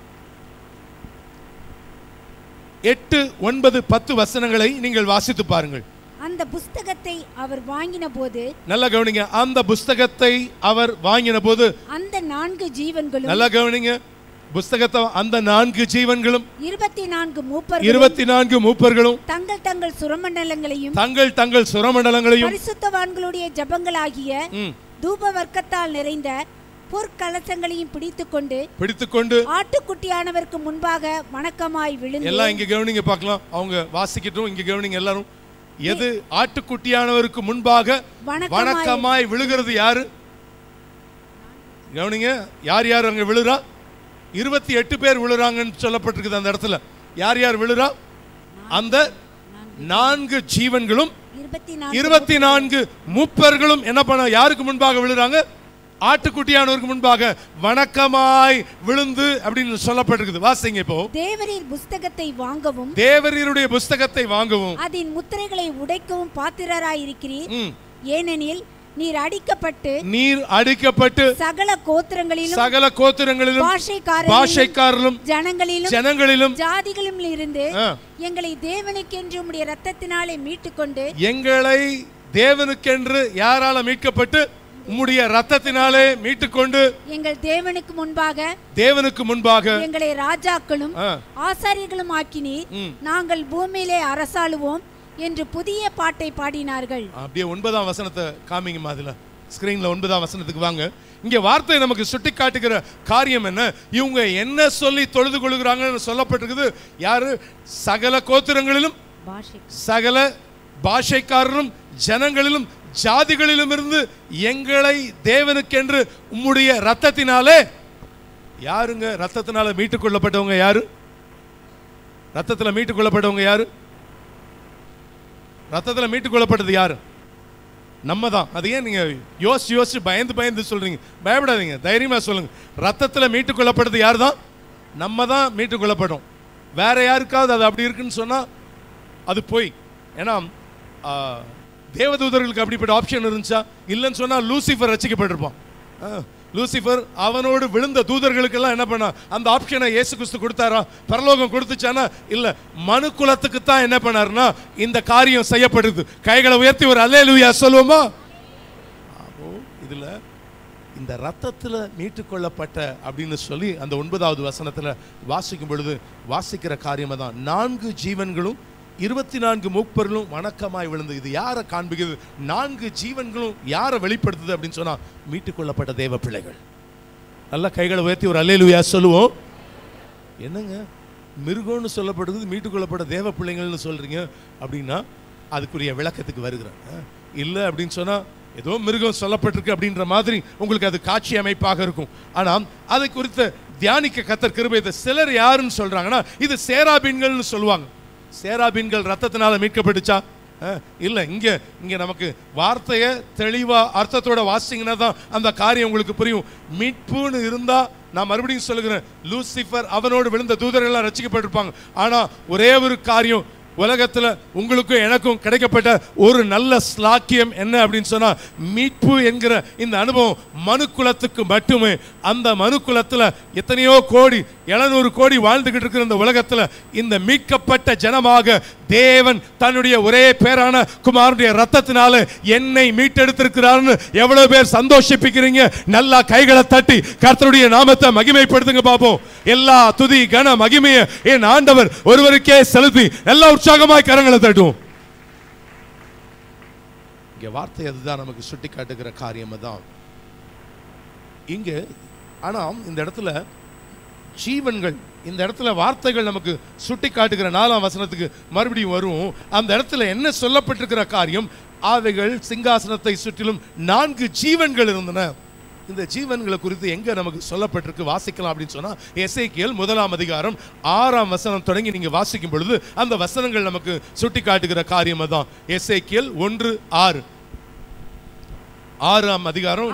8, 9, 10 வசனங்களை நீங்கள் வாசித்து பாருங்கள். அந்த புஸ்தகத்தை அவர் வாங்கின போது, நல்லா கவனிங்க, அந்த புஸ்தகத்தை அவர் வாங்கின போது அந்த 4 ஜீவன்களும், நல்லா கவனிங்க, புஸ்தகத்தை அந்த 4 ஜீவன்களும் 24 மூப்பர்களும் தங்கள் சுரமண்டலங்களையும் பரிசுத்தவான்களுடைய ஜபங்களாகிய தூப வர்க்கத்தால் நிறைந்த பொற்கலசங்களையும் பிடித்துக்கொண்டு ஆட்டுக்குட்டியானவருக்கு முன்பாக வணக்கமாய் விழுந்து. எல்லாம் இங்க கவனிங்க பார்க்கலாம். அவங்க வாசிக்கட்டும், இங்க கவனிங்க எல்லாரும். எது ஆட்டுக்குட்டியானவருக்கு முன்பாக வணக்கமாய் விழுகிறது? யாரு கவனிங்க, யார் அங்க விழுறா? 28 பேர் விழுறாங்கன்னு சொல்லப்பட்டிருக்குது அந்த இடத்துல. யார் விழுறா? அந்த 4 ஜீவன்களும் 24 மூப்பர்களும் என்ன பண்ண யாருக்கு முன்பாக விழுறாங்க? ஆட்டுக்குட்டியானவருக்கு முன்பாக வணக்கமாய் விழுந்து அப்படின்னு சொல்லப்பட்டிருக்குது. வாசிங்க இப்போ. தேவரீருடைய புஸ்தகத்தை வாங்கவும் அதன் முத்திரைகளை உடைக்கவும் பாத்திரராயிருக்கிறீர். ஏனெனில் நீர் அடிக்கப்பட்டு சகல கோத்திரங்களிலும் பாஷைக்காரரிலும் ஜனங்களிலும் ஜாதிகளிலும் இருந்து எங்களை தேவனுக்கென்று உம்முடைய இரத்தத்தினாலே மீட்டுக்கொண்டு, எங்களை தேவனுக்கென்று யாரால மீட்கப்பட்டு? உம்முடைய இரத்தத்தினாலே மீட்டுக்கொண்டு எங்கள் தேவனுக்கு முன்பாக எங்களை ராஜாக்களும் ஆசாரியர்களும் ஆக்கினீர், நாங்கள் பூமியிலே அரசாளுவோம் என்று புதிய பாட்டை பாடினார்கள். அப்படியே 9ஆம் வசனத்தை காமிங்க மாதிரில ஸ்கிரீன்ல 9ஆம் வசனத்துக்கு வாங்க. இங்க வார்த்தை நமக்கு சுட்டி காட்டுகிற காரியம் என்ன? இவங்க என்ன சொல்லி தொழுது கொள்கிறாங்கன்னு சொல்லப்பட்டிருக்குது. யாரு? சகல கோத்திரங்களிலும் சகல பாஷைக்காரரும் ஜனங்களிலும் ஜாதிகளிலும் இருந்து எங்களை தேவனுக்கென்று உம்முடைய ரத்தத்தினாலே. யாருங்க ரத்தத்தினால மீட்டுக் கொள்ளப்பட்டவங்க? யாரு ரத்தத்தில் மீட்டுக் கொள்ளப்பட்டவங்க? யாரு ரத்தத்தில் மீட்டுக் கொள்ளப்பட்டது? யாரு? நம்ம தான். அது ஏன் நீங்க யோசிச்சு பயந்து சொல்றீங்க? பயப்படாதீங்க, தைரியமா சொல்லுங்க. ரத்தத்தில் மீட்டுக் கொள்ளப்பட்டது யாரு தான்? நம்ம தான் மீட்டுக் கொள்ளப்படும். வேற யாருக்காவது அது அப்படி இருக்குன்னு சொன்னா அது போய். ஏன்னா தேவதூதர்களுக்கு அப்படிப்பட்ட ஆப்ஷன் இருந்துச்சா? இல்லைன்னு சொன்னா லூசிஃபர் ரசிக்கப்பட்டிருப்பான். லூசிஃபர் அவனோடு விழுந்த தூதர்களுக்கெல்லாம் என்ன பண்ணா? அந்த ஆப்ஷனை இயேசு கிறிஸ்து கொடுத்தாரா? பரலோகம் கொடுத்துச்சானா? இல்ல, மனு குலத்துக்கு தான் என்ன பண்ணாருன்னா இந்த காரியம் செய்யப்படுது. கைகளை உயர்த்தி ஒரு அல்லேலூயா சொல்லுவோமா? இதுல இந்த ரத்தத்துல மீட்டுக்கொள்ளப்பட்ட அப்படின்னு சொல்லி அந்த 9வது வசனத்துல வாசிக்கும் பொழுது வாசிக்கிற காரியமா தான் 4 ஜீவன்களும் 24 மூப்பர்களும் வணக்கமாய் விழுந்து. இது யாரை காண்பிக்குது? 4 ஜீவன்களும் யாரை வெளிப்படுத்துது அப்படின்னு சொன்னா மீட்டுக்கொள்ளப்பட்ட தேவ பிள்ளைகள். நல்ல கைகளை உயர்த்தி ஒரு அல்லேலூயா சொல்லுவோம். என்னங்க மிருகம்னு சொல்லப்படுது, மீட்டுக்கொள்ளப்பட்ட தேவ பிள்ளைகள்னு சொல்றீங்க அப்படின்னா அதுக்குரிய விளக்கத்துக்கு வருகிறேன். இல்லை அப்படின்னு சொன்னா ஏதோ மிருகம் சொல்லப்பட்டிருக்கு அப்படின்ற மாதிரி உங்களுக்கு அது காட்சி அமைப்பாக இருக்கும். ஆனால் அதை குறித்து தியானிக்க கர்த்தர் கிருபை. சிலர் யாருன்னு சொல்றாங்கன்னா இது சேராபீன்கள்னு சொல்லுவாங்க. சேராபீன்கள் ரத்தத்தினால மீட்கப்பட்டுச்சா? இல்லை. இங்க நமக்கு வார்த்தையை தெளிவா அர்த்தத்தோட வாசிங்கன்னா தான் அந்த காரியம் உங்களுக்கு புரியும். மீட்புன்னு இருந்தா நான் மறுபடியும் சொல்லுகிறேன், லூசிஃபர் அவனோடு விழுந்த தூதர்கள்லாம் ரசிக்கப்பட்டிருப்பாங்க. ஆனா ஒரே ஒரு காரியம் உலகத்துல உங்களுக்கும் எனக்கும் கிடைக்கப்பட்ட ஒரு நல்ல ஸ்லாக்கியம் என்ன அப்படின்னு சொன்னா மீட்பு என்கிற இந்த அனுபவம் மனுக்குலத்துக்கு மட்டுமே. அந்த மனுக்குலத்துல எத்தனையோ கோடி 700 கோடி வாழ்ந்துகிட்டு இருக்கிற இந்த உலகத்துல இந்த மீட்கப்பட்ட ஜனமாக தேவன் தன்னுடைய ஒரே பேரான குமாரனுடைய ரத்தத்தினால என்னை மீட்டெடுத்திருக்கிறார்னு எவ்வளவு பேர் சந்தோஷிப்பிக்கிறீங்க? நல்லா கைகளை தட்டி கர்த்தருடைய நாமத்தை மகிமைப்படுத்துங்க பாப்போம். எல்லா துதி கன மகிமையை என் ஆண்டவர் ஒருவருக்கே செலுத்தி எல்லா உற்சாகமாய் கரங்களை தட்டும். இங்க வார்த்தை அதுதான் நமக்கு சுட்டி காட்டுகிற காரியம் தான் இங்க. ஆனா இந்த இடத்துல ஜீவன்கள், இந்த இடத்துல வார்த்தைகள் நமக்கு சுட்டி காட்டுகிற 4ஆம் வசனத்துக்கு மறுபடியும் வரும். அந்த இடத்துல என்ன சொல்லப்பட்டிருக்கிற காரியம்? அவைகள் சிங்காசனத்தை சுற்றிலும் 4 ஜீவன்கள் இருந்தன. இந்த ஜீவன்களை குறித்து எங்க நமக்கு சொல்லப்பட்டிருக்கு வாசிக்கலாம் அப்படின்னு சொன்னா எசேக்கியேல் 1ஆம் அதிகாரம் 6ஆம் வசனம் தொடங்கி நீங்க வாசிக்கும் பொழுது அந்த வசனங்கள் நமக்கு சுட்டி காட்டுகிற காரியம் தான். எசேக்கியேல் 1:6 6ஆம் அதிகாரம்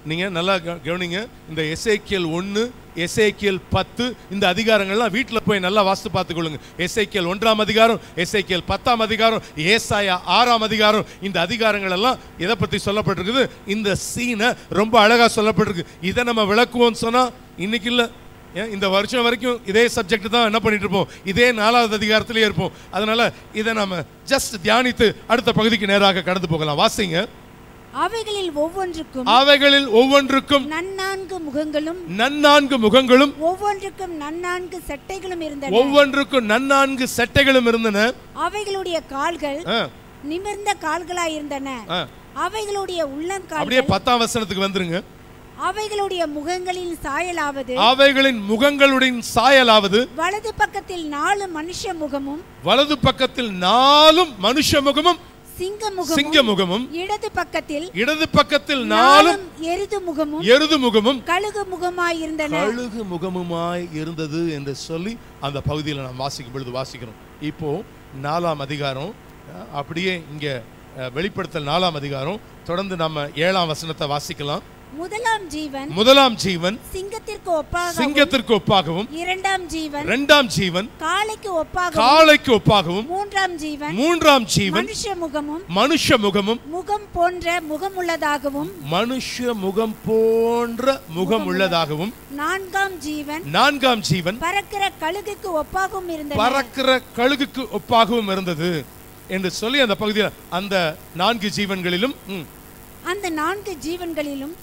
நீங்க நல்லா கவனிங்க. இந்த எசேக்கியேல் 1, எசேக்கியேல் 10 இந்த அதிகாரங்கள்லாம் வீட்டில் போய் நல்லா வாசித்து பார்த்துக்கொள்ளுங்க. எசேக்கியேல் 1ஆம் அதிகாரம், எசேக்கியேல் 10ஆம் அதிகாரம், ஏசாயா 6ஆம் அதிகாரம். இந்த அதிகாரங்கள் எல்லாம் எதை பற்றி சொல்லப்பட்டிருக்குது? இந்த சீனை ரொம்ப அழகா சொல்லப்பட்டிருக்கு. இதை நம்ம விளக்குவோம்னு சொன்னா இன்னைக்கு இல்லை, இந்த வருஷம் வரைக்கும் இதே சப்ஜெக்ட் தான் என்ன பண்ணிட்டு இருப்போம், இதே 4வது அதிகாரத்திலே இருப்போம். அதனால இதை நம்ம ஜஸ்ட் தியானித்து அடுத்த பகுதிக்கு நேராக கடந்து போகலாம். வாசிங்க. அவைகளில் ஒவ்வொன்றுக்கும் நன்னான்கு முகங்களும் ஒவ்வொன்றுக்கும் நன்னான்கு செட்டைகளும் இருந்தன. அவைகளுடைய கால்கள் நிமிர்ந்த கால்களாய் இருந்தன. அவைகளுடைய உள்ளங்கால்கள். அப்படியே 10ஆம் வசனத்துக்கு வந்துருங்க. அவைகளுடைய முகங்களின் சாயலாவது வலது பக்கத்தில் 4 மனுஷ முகமும் சிங்க முகமும் இடது பக்கத்தில் 4 எருது முகமும் கழுகு முகமாய் இருந்தது என்று சொல்லி அந்த பகுதியில் நாம் வாசிக்கும் பொழுது வாசிக்கிறோம். இப்போ 4ஆம் அதிகாரம் அப்படியே இங்க வெளிப்படுத்தல் 4ஆம் அதிகாரம் தொடர்ந்து நம்ம 7ஆம் வசனத்தை வாசிக்கலாம். முதலாம் ஜீவன் சிங்கத்திற்கு ஒப்பாகவும், இரண்டாம் ஜீவன் காளைக்கு ஒப்பாகவும், மூன்றாம் ஜீவன் மனுஷ முகமும் மனுஷ முகம் போன்ற முகம் உள்ளதாகவும், நான்காம் ஜீவன் பறக்கிற கழுகுக்கு ஒப்பாகவும் இருந்தது என்று சொல்லி அந்த பகுதியில் அந்த 4 ஜீவன்களிலும் அந்த 4 ஜீவன்களிலும்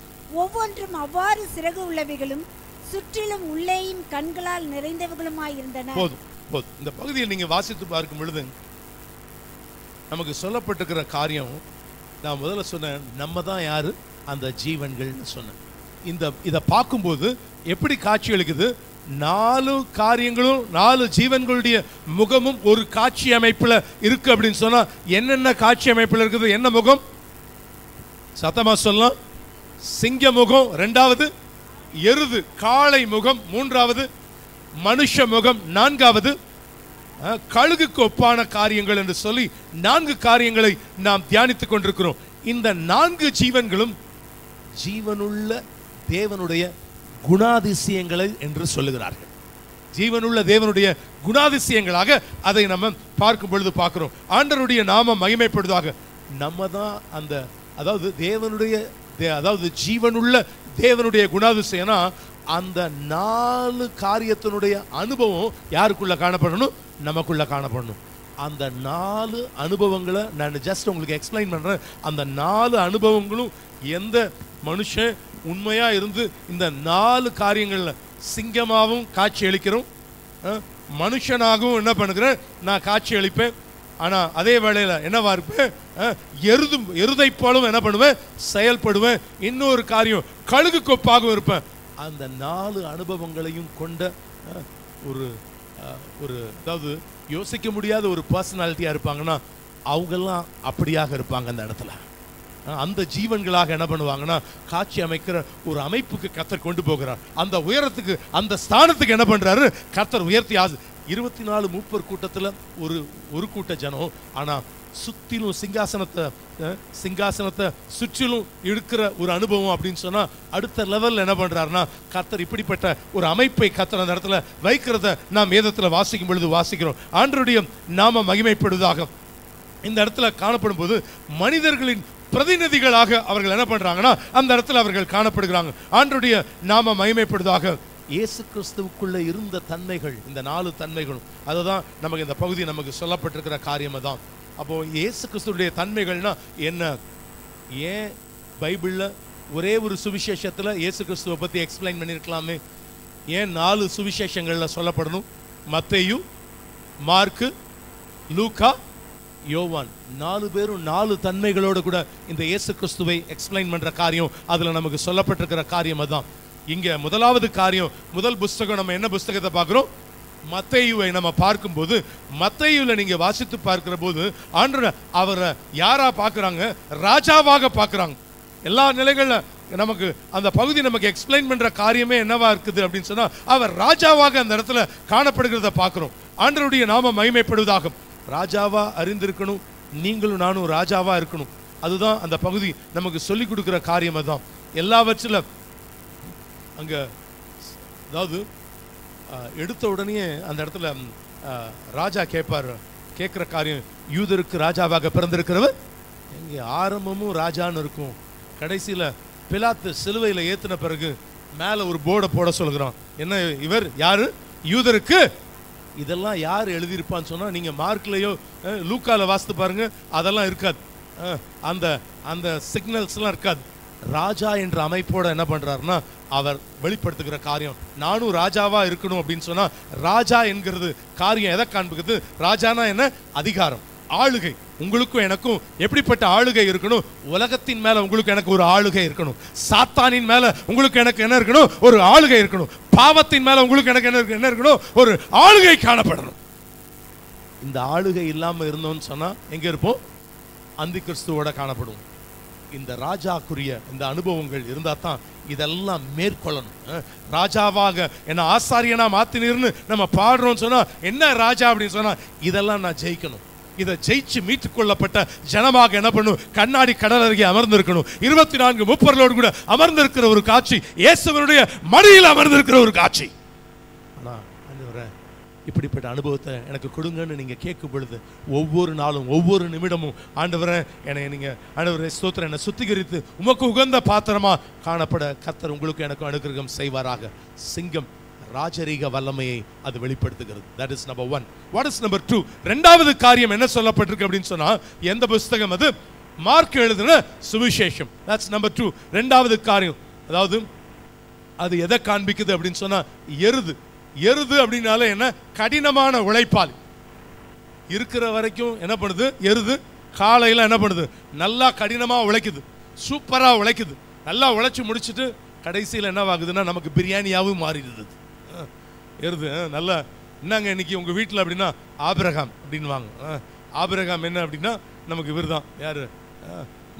ஒவ்வொன்றும் அவ்வாறு சிறகு உள்ளவைகளும் சுற்றிலும் உள்ளேயும் கண்களால் நிறைந்தவர்களுமாயிருந்தன. போதும் போதும். இந்த பகுதியை நீங்க வாசித்து பார்க்கும் பொழுது நமக்கு சொல்லப்பட்டிருக்கிற காரியம், நான் முதல்ல சொன்னேன், நம்ம தான் யாரு? அந்த ஜீவன்கள்னு சொன்னேன். இதை பார்க்கும்போது எப்படி காட்சி அளிக்குது? 4 காரியங்களும் 4 ஜீவன்களுடைய முகமும் ஒரு காட்சி அமைப்புல இருக்கு அப்படின்னு சொன்னா என்னென்ன காட்சி அமைப்புல இருக்குது? என்ன முகம்? சத்தமா சொல்லலாம். சிங்க முகம், 2வது எருது காளை முகம், 3வது மனுஷ முகம், 4வது கழுகுக்கு ஒப்பான காரியங்கள் என்று சொல்லி 4 காரியங்களை நாம் தியானித்துக் கொண்டிருக்கிறோம். இந்த 4 ஜீவன்களும் ஜீவனுள்ள தேவனுடைய குணாதிசயங்களை என்று சொல்லுகிறார்கள். ஜீவனுள்ள தேவனுடைய குணாதிசயங்களாக அதை நம்ம பார்க்கும் பொழுது பார்க்கிறோம். ஆண்டவருடைய நாமம் மகிமைப்படுவதாக. நம்ம தான் அந்த, அதாவது தேவனுடைய, அதாவது ஜீவனுள்ள தேவனுடைய குணாதிசயம்னா அந்த 4 காரியத்தினுடைய அனுபவம் யாருக்குள்ள காணப்படணும்? நமக்குள்ள காணப்படணும். அந்த 4 அனுபவங்களை நான் ஜஸ்ட் உங்களுக்கு எக்ஸ்பிளைன் பண்றேன். அந்த 4 அனுபவங்களும் எந்த மனுஷன் உண்மையா இருந்து இந்த 4 காரியங்கள்ல சிங்கமாகவும் காட்சி அளிக்கிறோம், மனுஷனாகவும் என்ன பண்ணுகிறேன் நான் காட்சி அளிப்பேன். ஆனா அதே வேளையில என்னவா இருப்பேன்? எருதை போலும் என்ன பண்ணுவேன்? செயல்படுவேன். இன்னொரு காரியம், கழுகு கொப்பாகவும் இருப்பேன். அந்த 4 அனுபவங்களையும் கொண்ட ஒரு அதாவது யோசிக்க முடியாத ஒரு பர்சனாலிட்டியா இருப்பாங்கன்னா அவங்கெல்லாம் அப்படியாக இருப்பாங்க. அந்த இடத்துல அந்த ஜீவன்களாக என்ன பண்ணுவாங்கன்னா காட்சி அமைக்கிற ஒரு அமைப்புக்கு கர்த்தர் கொண்டு போகிறார். அந்த உயரத்துக்கு, அந்த ஸ்தானத்துக்கு என்ன பண்றாரு? கர்த்தர் உயர்த்தி 24 மூப்பர் கூட்டத்துல ஒரு கூட்ட ஜனம், ஆனா சுத்திலும் சிங்காசனத்தை சுற்றிலும் இருக்கிற ஒரு அனுபவம் அப்படின்னு சொன்னா அடுத்த லெவல்ல என்ன பண்றாருன்னா கர்த்தர் இப்படிப்பட்ட ஒரு அமைப்பை கர்த்தர் அந்த இடத்துல வைக்கிறத நாம் வேதத்துல வாசிக்கும் பொழுது வாசிக்கிறோம். ஆண்டவருடைய நாம மகிமைப்படுவதாக. இந்த இடத்துல காணப்படும் போது மனிதர்களின் பிரதிநிதிகளாக அவர்கள் என்ன பண்றாங்கன்னா அந்த இடத்துல அவர்கள் காணப்படுகிறாங்க. ஆண்டவருடைய நாம மகிமைப்படுவதாக. இயேசு கிறிஸ்துவுக்குள்ள இருந்த தன்மைகள், இந்த 4 தன்மைகளும், அதுதான் நமக்கு இந்த பகுதி நமக்கு சொல்லப்பட்டிருக்கிற காரியமா தான். அப்போ இயேசு கிறிஸ்துவுடைய தன்மைகள்னா என்ன? ஏன் பைபிள்ல ஒரே ஒரு சுவிசேஷத்துல இயேசு கிறிஸ்துவை பத்தி எக்ஸ்பிளைன் பண்ணிருக்கலாமே? ஏன் 4 சுவிசேஷங்கள்ல சொல்லப்படணும்? மத்தேயு, மார்க்கு, லூக்கா, யோவான் 4 பேரும் 4 தன்மைகளோடு கூட இந்த இயேசு கிறிஸ்துவை எக்ஸ்பிளைன் பண்ற காரியம் அதுல நமக்கு சொல்லப்பட்டிருக்கிற காரியம் அதான். இங்க முதலாவது காரியம், முதல் புஸ்தகம் நம்ம என்ன புஸ்தகத்தை பார்க்கிறோம்? மத்தேயுவை நம்ம பார்க்கும்போது, மத்தேயுல நீங்க வாசித்து பார்க்கிற போது ஆண்டவர் அவரை யாரா பார்க்கறாங்க? ராஜாவாக பார்க்கறாங்க. எல்லா நிலைகள்ல நமக்கு அந்த பகுதி நமக்கு எக்ஸ்பிளைன் பண்ற காரியமே என்னவா இருக்குது அப்படின்னு சொன்னா அவர் ராஜாவாக அந்த இடத்துல காணப்படுகிறத பார்க்கிறோம். ஆண்டவருடைய நாம மகிமைப்படுவதாக. ராஜாவா அறிந்திருக்கணும், நீங்களும் நானும் ராஜாவா இருக்கணும். அதுதான் அந்த பகுதி நமக்கு சொல்லிக் கொடுக்கிற காரியம். அதுதான் எல்லாவற்றில அங்க, அதாவது எடுத்த உடனே அந்த இடத்துல ராஜா கேட்கிற காரியம், யூதருக்கு ராஜாவாக பிறந்திருக்கிறவர் எங்க? ஆரம்பமும் ராஜான்னு இருக்கும், கடைசியில பிலாத்து சிலுவையில ஏத்தின பிறகு மேல ஒரு போர்டை போட சொல்கிறான். என்ன இவர் யாரு? யூதருக்கு. இதெல்லாம் யார் எழுதியிருப்பான்னு சொன்னா நீங்க மார்க்லயோ லூக்கால வாசித்து பாருங்க, அதெல்லாம் இருக்காது. அந்த சிக்னல்ஸ்லாம் இருக்காது. ராஜா என்ற அமைப்போட என்ன பண்றாருன்னா அவர் வெளிப்படுத்துகிற காரியம், நானும் ராஜாவா இருக்கணும் அப்படின்னு சொன்னா ராஜா என்கிறது காரியம் எதை காண்பிக்குது? ராஜானா என்ன? அதிகாரம், ஆளுகை. உங்களுக்கும் எனக்கும் எப்படிப்பட்ட ஆளுகை இருக்கணும்? உலகத்தின் மேல உங்களுக்கு எனக்கு ஒரு ஆளுகை இருக்கணும். சாத்தானின் மேல உங்களுக்கு எனக்கு என்ன இருக்கணும்? ஒரு ஆளுகை இருக்கணும். பாவத்தின் மேல உங்களுக்கு எனக்கு என்ன இருக்கணும்? ஒரு ஆளுகை காணப்படணும். இந்த ஆளுகை இல்லாம இருந்தோம்னு சொன்னா எங்க இருப்போம்? அந்தி கிறிஸ்துவோட காணப்படும். இந்த ராஜாக்குரிய இந்த அனுபவங்கள் இருந்தா தான் இதெல்லாம் மேற்கொள்ளணும். ராஜாவாக என்ன ஆசாரியனா மாத்தினீர்னு நம்ம பாடுறோம் சொன்னா என்ன ராஜா அப்படின்னு சொன்னா இதெல்லாம் நான் ஜெயிக்கணும். இதை ஜெயிச்சு மீட்டுக் கொள்ளப்பட்ட ஜனமாக என்ன பண்ணும்? கண்ணாடி கடல் அருகே அமர்ந்திருக்கணும். 24 மூப்பர்களோடு கூட அமர்ந்திருக்கிற ஒரு காட்சி, இயேசுவினுடைய மடியில் அமர்ந்திருக்கிற ஒரு காட்சி. ஆனா ஆண்டவரே இப்படிப்பட்ட அனுபவத்தை எனக்கு கொடுங்கன்னு நீங்க கேட்கும் பொழுது ஒவ்வொரு நாளும் ஒவ்வொரு நிமிடமும் ஆண்டவரே என்னை நீங்க, ஆண்டவரே ஸ்தோத்திரம், என்னை சுத்திகரித்து உமக்கு உகந்த பாத்திரமா காணப்பட கர்த்தர் உங்களுக்கு எனக்கு அனுக்கிரகம் செய்வாராக. சிங்கம் ராஜரீக வல்லமையை அது வெளிப்படுத்துகிறது. That is number 1. What is number 2? இரண்டாவது காரியம் என்ன சொல்லப்பட்டிருக்கு அப்படின்னு சொன்னா எந்த புஸ்தகம் அது? மார்க் எழுதின சுவிசேஷம். That's number 2. ரெண்டாவது காரியம், அதாவது அது எதை காண்பிக்குது அப்படின்னு சொன்னா எருது அப்படின்னால என்ன, கடினமான உழைப்பாளி. இருக்கிற வரைக்கும் என்ன பண்ணுது எருது, காலையில் என்ன பண்ணுது, நல்லா கடினமா உழைக்குது, சூப்பரா உழைக்குது. நல்லா உழைச்சி முடிச்சுட்டு கடைசியில் என்ன ஆகுதுன்னா நமக்கு பிரியாணியாவும் மாறிடுது எருது. நல்லா என்னங்க இன்னைக்கு உங்க வீட்டில் அப்படின்னா ஆபிரகாம் அப்படின்வாங்க. ஆபிரகாம் என்ன அப்படின்னா நமக்கு இவர் தான் யாரு,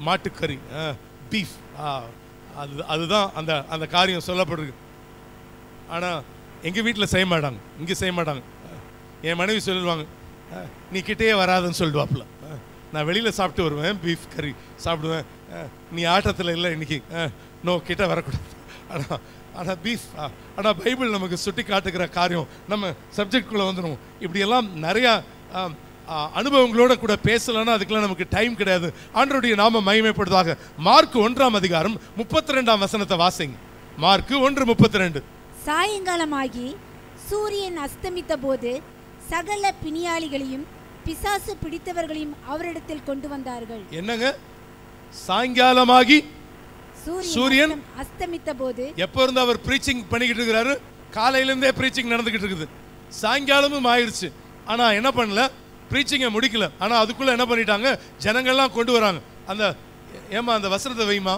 மாட்டுக்கறி, பீஃப். அதுதான் அந்த அந்த காரியம் சொல்லப்படுது. ஆனால் எங்கள் வீட்டில் செய்ய மாட்டாங்க, இங்கே செய்ய மாட்டாங்க. என் மனைவி சொல்லிடுவாங்க, நீ கிட்டேயே வராதுன்னு சொல்லிடுவாப்புல. நான் வெளியில் சாப்பிட்டு வருவேன், பீஃப் கறி சாப்பிடுவேன், நீ ஆட்டத்தில் இல்லை இன்னைக்கு, நோ கிட்ட வரக்கூடாது. ஆனால் பீஃப், ஆனால் பைபிள் நமக்கு சுட்டி காட்டுகிற காரியம், நம்ம சப்ஜெக்டுக்குள்ளே வந்துடும். இப்படியெல்லாம் நிறையா அனுபவங்களோட கூட பேசலன்னா அதுக்கெல்லாம் நமக்கு டைம் கிடையாது. ஆண்டவருடைய நாம மகிமைப்படுவதாக. மார்க் 1ஆம் அதிகாரம் 32ஆம் வசனத்தை வாசிங்க. மார்க் 1:32. சாயங்காலமாகி சூரியன் அஸ்தமித்த போது சகல பிணியாளிகளையும் பிசாசு பிடித்தவர்களையும் அவரிடத்தில் கொண்டு வந்தார்கள். என்னங்க, சாயங்காலமாகி சூரியன் அஸ்தமித்த போது, எப்ப இருந்து அவர் பிரீச்சிங் பண்ணிக்கிட்டு இருக்கிறாரு, காலையில இருந்தே பிரீச்சிங் நடந்துகிட்டு இருக்குது. சாயங்காலமும் ஆயிடுச்சு, ஆனா என்ன பண்ணல, பிரீச்சிங்கை முடிக்கல. ஆனா அதுக்குள்ள என்ன பண்ணிட்டாங்க, ஜனங்கள்லாம் கொண்டு வராங்க. அந்த வசனத்தை வைமா,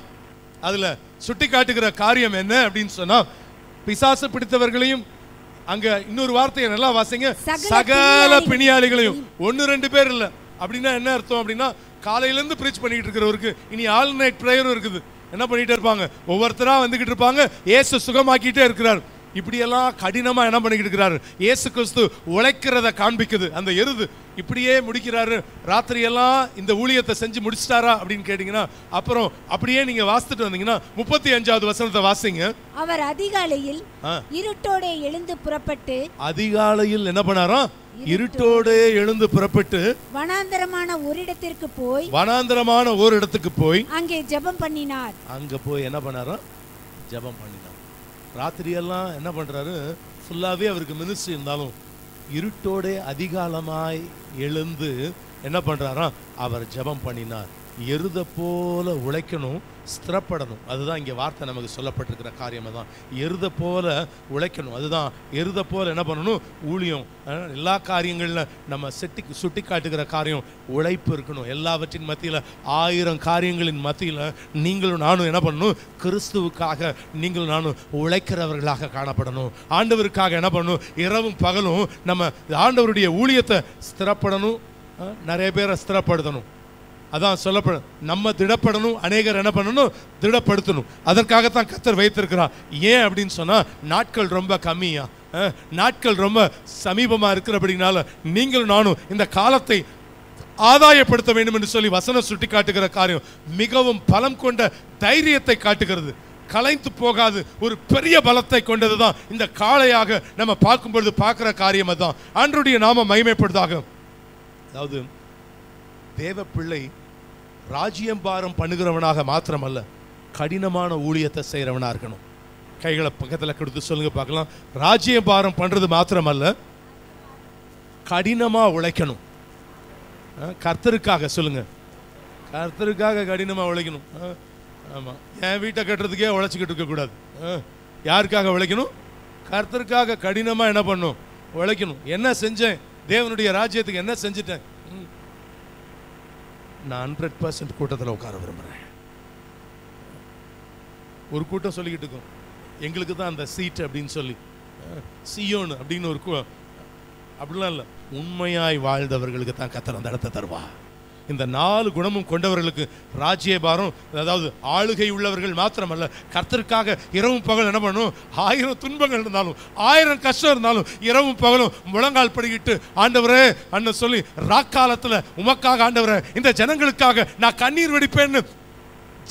அதுல சுட்டி காட்டுகிற காரியம் என்ன அப்படின்னு சொன்னா, பிசாசு பிடித்தவர்களையும், அங்க இன்னொரு வார்த்தையை நல்லா வாசிங்க, சகல பிணியாளிகளையும். 1-2 பேர் இல்ல. அப்படின்னா என்ன அர்த்தம் அப்படின்னா, காலையில இருந்து பிரீச் பண்ணிட்டு இருக்கிறவருக்கு இனி ஆல் நைட் பிரேயரும் இருக்குது. என்ன பண்ணிட்டே இருப்பாங்க, ஒவ்வொருத்தரா வந்துகிட்டு இருப்பாங்க, இயேசு சுகமாக்கிட்டே இருக்கிறார். இப்படியெல்லாம் கடினமா என்ன பண்ணிக்கிட்டு இருக்கிறாரு, இயேசு கிறிஸ்து உழைக்கிறத காண்பிக்குது. அந்த எருது இப்படியே முடிக்கிறாரு. ராத்திரியெல்லாம் இந்த ஊழியத்தை செஞ்சு முடிச்சிட்டாரா அப்படின்னு கேட்டீங்கன்னா, அப்புறம் அப்படியே நீங்க வாசித்துட்டு வந்தீங்கன்னா 35வது வசனத்தை வாசிங்க. அவர் அதிகாலையில் இருட்டோடே எழுந்து புறப்பட்டு, அதிகாலையில் என்ன பண்ணாராம், இருட்டோடே எழுந்து புறப்பட்டு வனாந்தரமான ஒரு இடத்துக்கு போய் அங்கே ஜெபம் பண்ணினார். அங்க போய் என்ன பண்ணாராம், ஜெபம் பண்ணினார். ராத்திரியெல்லாம் என்ன பண்றாரு, ஃபுல்லாவே அவருக்கு மினிஸ்ட்ரி இருந்தாலும் இருட்டோட அதிகாலமாய் எழுந்து என்ன பண்றாராம், அவர் ஜெபம் பண்ணினார். எருத போல உழைக்கணும், ஸ்திரப்படணும். அதுதான் இங்கே வார்த்தை நமக்கு சொல்லப்பட்டிருக்கிற காரியம். தான் எருத போல உழைக்கணும். அதுதான் எருத போல என்ன பண்ணணும், ஊழியம். எல்லா காரியங்களில் நம்ம சுட்டி காட்டுகிற காரியம் உழைப்பு இருக்கணும். எல்லாவற்றின் மத்தியில், 1000 காரியங்களின் மத்தியில் நீங்களும் நானும் என்ன பண்ணணும், கிறிஸ்துவுக்காக நீங்களும் நானும் உழைக்கிறவர்களாக காணப்படணும். ஆண்டவருக்காக என்ன பண்ணணும், இரவும் பகலும் நம்ம ஆண்டவருடைய ஊழியத்தை ஸ்திரப்படணும், நிறைய பேரை ஸ்திரப்படுத்தணும். அதான் சொல்லப்படும், நம்ம திடப்படணும், அநேகர் என்ன பண்ணணும், திடப்படுத்தணும். அதற்காகத்தான் கர்த்தர் வைத்திருக்கிறார். ஏன் அப்படின்னு சொன்னா, நாட்கள் ரொம்ப கம்மியா, நாட்கள் ரொம்ப சமீபமா இருக்கிறபடினால நீங்களும் நானும் இந்த காலத்தை ஆதாயப்படுத்த வேண்டும் என்று சொல்லி வசனம் சுட்டி காட்டுகிற காரியம் மிகவும் பலம் கொண்ட தைரியத்தை காட்டுகிறது. கலைந்து போகாது ஒரு பெரிய பலத்தை கொண்டதுதான் இந்த காளையாக நம்ம பார்க்கும்பொழுது பார்க்கிற காரியம். அதுதான் ஆண்டவருடைய நாம மகிமைப்படுவதாக. அதாவது தேவ பிள்ளை ராஜ்யம் பாரம் பண்ணுகிறவனாக மாத்திரமல்ல, கடினமான ஊழியத்தை செய்கிறவனா இருக்கணும். கைகளை பக்கத்தில் கொடுத்து சொல்லுங்க பார்க்கலாம். ராஜ்யம் பாரம் பண்றது மாத்திரமல்ல, கடினமா உழைக்கணும். கர்த்தருக்காக சொல்லுங்க, கர்த்தருக்காக கடினமா உழைக்கணும். ஆமா, என் வீட்டை கட்டுறதுக்கே உழைச்சிக்கிட்டு இருக்க கூடாது. யாருக்காக உழைக்கணும், கர்த்தருக்காக கடினமா என்ன பண்ணும், உழைக்கணும். என்ன செஞ்சேன், தேவனுடைய ராஜ்யத்துக்கு என்ன செஞ்சுட்டேன், நான் 100% கூட்டத்தில் உட்கார விரும்புகிறேன். ஒரு கூட்டம் சொல்லிக்கிட்டு இருக்கோம், எங்களுக்கு தான் அந்த சீட் அப்படின்னு சொல்லி, சியோன் அப்படின்னு ஒரு அப்படிலாம் இல்லை. உண்மையாய் வாழ்ந்தவர்களுக்கு தான் கர்த்தர் அந்த இடத்தை தருவா. இந்த 4 குணமும் கொண்டவர்களுக்கு ராஜ்யபாரம், அதாவது ஆளுகை உள்ளவர்கள் மாத்திரமல்ல, கர்த்தருக்காக இரவும் பகலும் என்ன பண்ணணும், 1000 துன்பங்கள் இருந்தாலும் 1000 கஷ்டம் இருந்தாலும் இரவும் பகலும் முழங்கால் படிக்கிட்டு, ஆண்டவரே அண்ணன் சொல்லி ராக்காலத்தில் உமக்காக ஆண்டவரே இந்த ஜனங்களுக்காக நான் கண்ணீர் வெடிப்பேன்னு